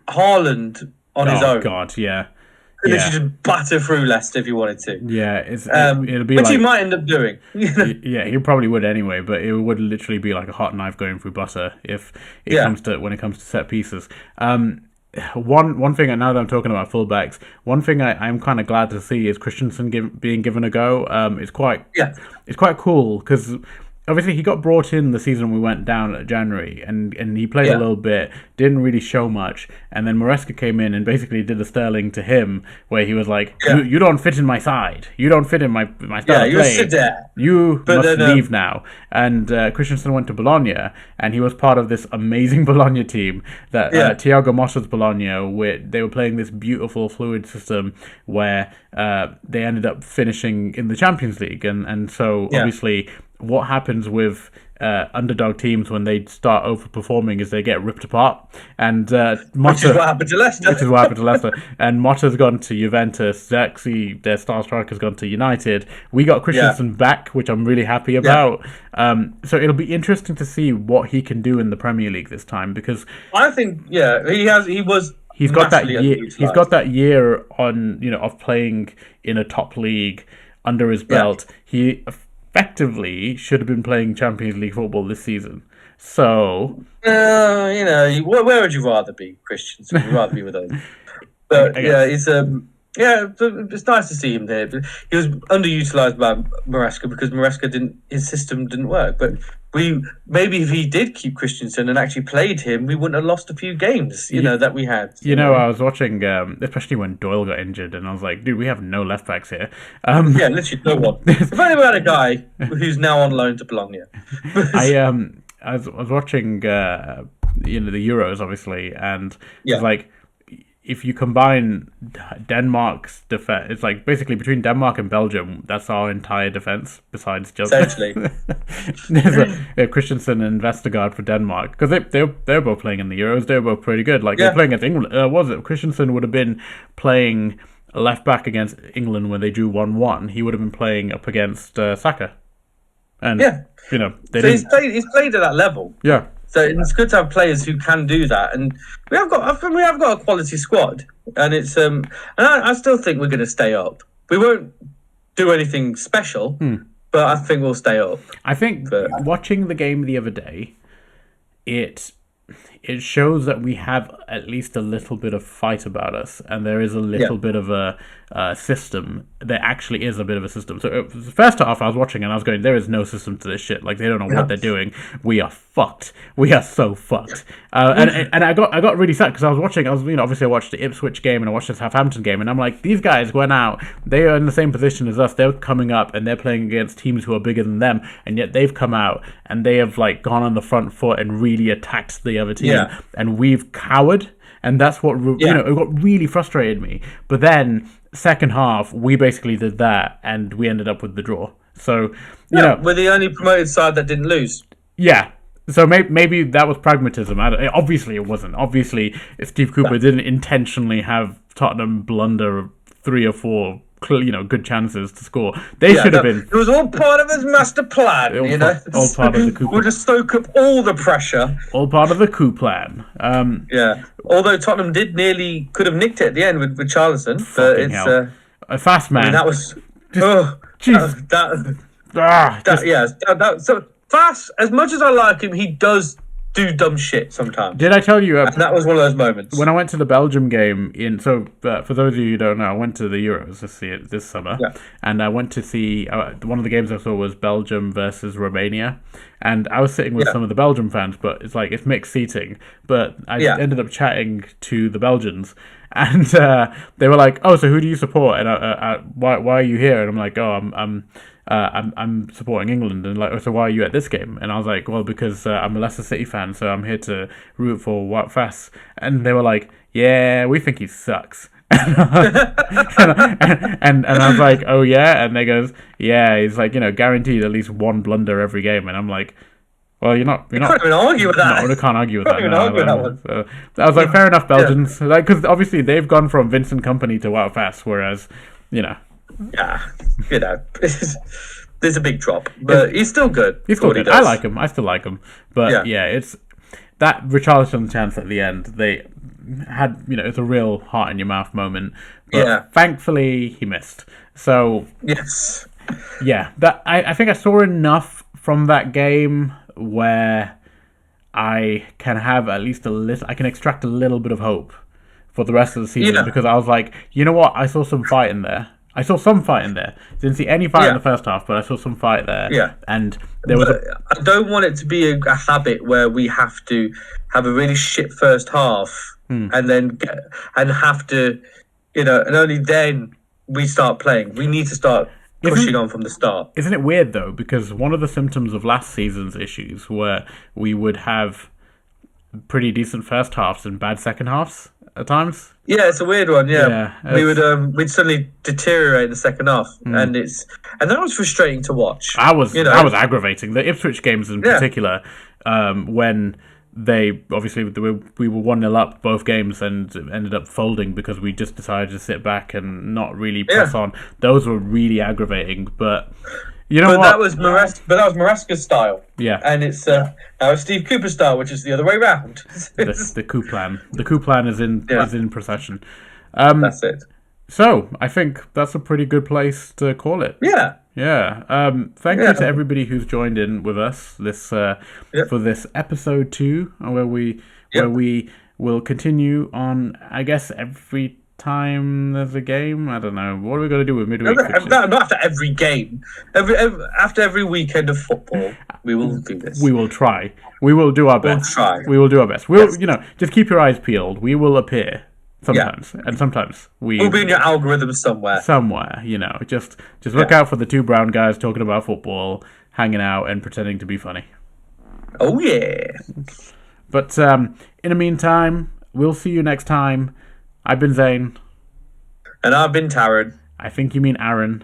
Haaland on his own. Oh God, yeah. Could literally just batter through Leicester if he wanted to. Yeah, it'll be which like, he might end up doing. Yeah, he probably would anyway, but it would literally be like a hot knife going through butter if it comes to set pieces. One thing, now that I'm talking about fullbacks, one thing I'm kind of glad to see is Christensen being given a go. It's quite cool because obviously he got brought in the season we went down at January, and he played a little bit, didn't really show much, and then Maresca came in and basically did a Sterling to him, where he was like, you don't fit in my side, you don't fit in my style of play, sit there. You must leave now. And Christensen went to Bologna, and he was part of this amazing Bologna team that Thiago Motta's Bologna, where they were playing this beautiful fluid system where they ended up finishing in the Champions League, and so obviously what happens with underdog teams when they start overperforming is they get ripped apart. And Motta, which is what happened to Leicester. And Motta's gone to Juventus. Zexi, their star striker's gone to United. We got Christensen back, which I'm really happy about. So it'll be interesting to see what he can do in the Premier League this time, because I think he's got that year. He's got that year on of playing in a top league under his belt. He effectively should have been playing Champions League football this season. So, where would you rather be, Christensen? Would you rather be with us? But it's nice to see him there. But he was underutilized by Maresca because his system didn't work. But maybe if he did keep Christensen and actually played him, we wouldn't have lost a few games, that we had. I was watching, especially when Doyle got injured, and I was like, dude, we have no left backs here. Literally no one. If only we had a guy who's now on loan to Bologna. I was watching, the Euros, obviously, and it's like, if you combine Denmark's defense, it's like basically between Denmark and Belgium, that's our entire defense. Besides just there's Christensen and Vestergaard for Denmark, because they're both playing in the Euros. They're both pretty good. Like they're playing against England. Christensen would have been playing left back against England when they drew 1-1. He would have been playing up against Saka. And he's played at that level. Yeah. So it's good to have players who can do that, and we have got a quality squad, and it's and I still think we're going to stay up. We won't do anything special, but I think we'll stay up. I think watching the game the other day, it shows that we have at least a little bit of fight about us, and there is a little bit of a system. There actually is a bit of a system. So first off, I was watching and I was going, there is no system to this shit. Like, they don't know what they're doing. We are fucked. We are so fucked. And I got really sad because I was watching. Obviously I watched the Ipswich game and I watched the Southampton game, and I'm like, these guys went out. They are in the same position as us. They're coming up and they're playing against teams who are bigger than them, and yet they've come out and they have like gone on the front foot and really attacked the other team, and we've cowered. And that's what it got really frustrated me. But then second half, we basically did that, and we ended up with the draw. So we're the only promoted side that didn't lose. Yeah. So maybe that was pragmatism. Obviously, it wasn't. Obviously, Steve Cooper didn't intentionally have Tottenham blunder 3 or 4 good chances to score. They should have been. It was all part of his master plan, all part of the coup. We'll just soak up all the pressure. All part of the coup plan. Although Tottenham could have nicked it at the end with Charlison, but it's a fast man. That was so fast. As much as I like him, he does do dumb shit sometimes. Did I tell you? And that was one of those moments. When I went to the Belgium game, for those of you who don't know, I went to the Euros to see it this summer, and I went to see one of the games I saw was Belgium versus Romania, and I was sitting with some of the Belgium fans, but it's mixed seating. But I ended up chatting to the Belgians, and they were like, "Oh, so who do you support? And why are you here?" And I'm like, "Oh, I'm supporting England." And like, "So why are you at this game?" And I was like, "Well, because I'm a Leicester City fan, so I'm here to root for Wout Faes." And they were like, "Yeah, we think he sucks." and I was like, "Oh yeah," and they goes, "Yeah, he's like guaranteed at least one blunder every game." And I'm like, "Well, you're not." Can't even argue with that. No, I can't argue with that. So I was like, "Fair enough, Belgians." Like, because obviously they've gone from Vincent Kompany to Wout Faes, whereas yeah, there's a big drop, but he's still good. He's still good. I like him. I still like him. But yeah, it's that Richarlison chance at the end. They had, it's a real heart in your mouth moment. But thankfully he missed. So yes, yeah, that I think I saw enough from that game where I can have at least I can extract a little bit of hope for the rest of the season, because I was like, you know what? I saw some fight in there. Didn't see any fight in the first half, but I saw some fight there. Yeah. And there was I don't want it to be a habit where we have to have a really shit first half and then have to, and only then we start playing. We need to start pushing on from the start. Isn't it weird, though? Because one of the symptoms of last season's issues were we would have pretty decent first halves and bad second halves at times. Yeah, it's a weird one. Yeah, we'd suddenly deteriorate in the second half, and that was frustrating to watch. That was aggravating. The Ipswich games in particular, when they obviously we were 1-0 up both games and ended up folding because we just decided to sit back and not really press on. Those were really aggravating, but. That was Maresca's style. Yeah. And it's now Steve Cooper's style, which is the other way around. the coup plan. The coup plan is in procession. That's it. So I think that's a pretty good place to call it. Yeah. Yeah. Thank you to everybody who's joined in with us for this episode 2, where we will continue on, I guess, every time there's a game. I don't know. What are we going to do with midweek? Not after every game. After every weekend of football, we will do this. We will try. We will do our best. We will do our best. We'll, just keep your eyes peeled. We will appear sometimes, and sometimes we'll be in your algorithm somewhere. Just look out for the two brown guys talking about football, hanging out, and pretending to be funny. Oh yeah. But in the meantime, we'll see you next time. I've been Zane. And I've been Taryn. I think you mean Aaron.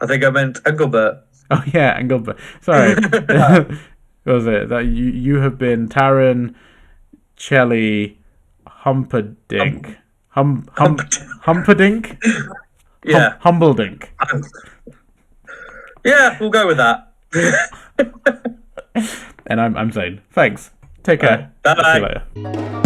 I think I meant Engelbert. Oh yeah, Engelbert. Sorry. What was it? That you have been Taryn, Chelly, Humperdink. Humperdink? Yeah. Humbledink. Yeah, we'll go with that. And I'm Zane. Thanks. Take care. Bye. See you later.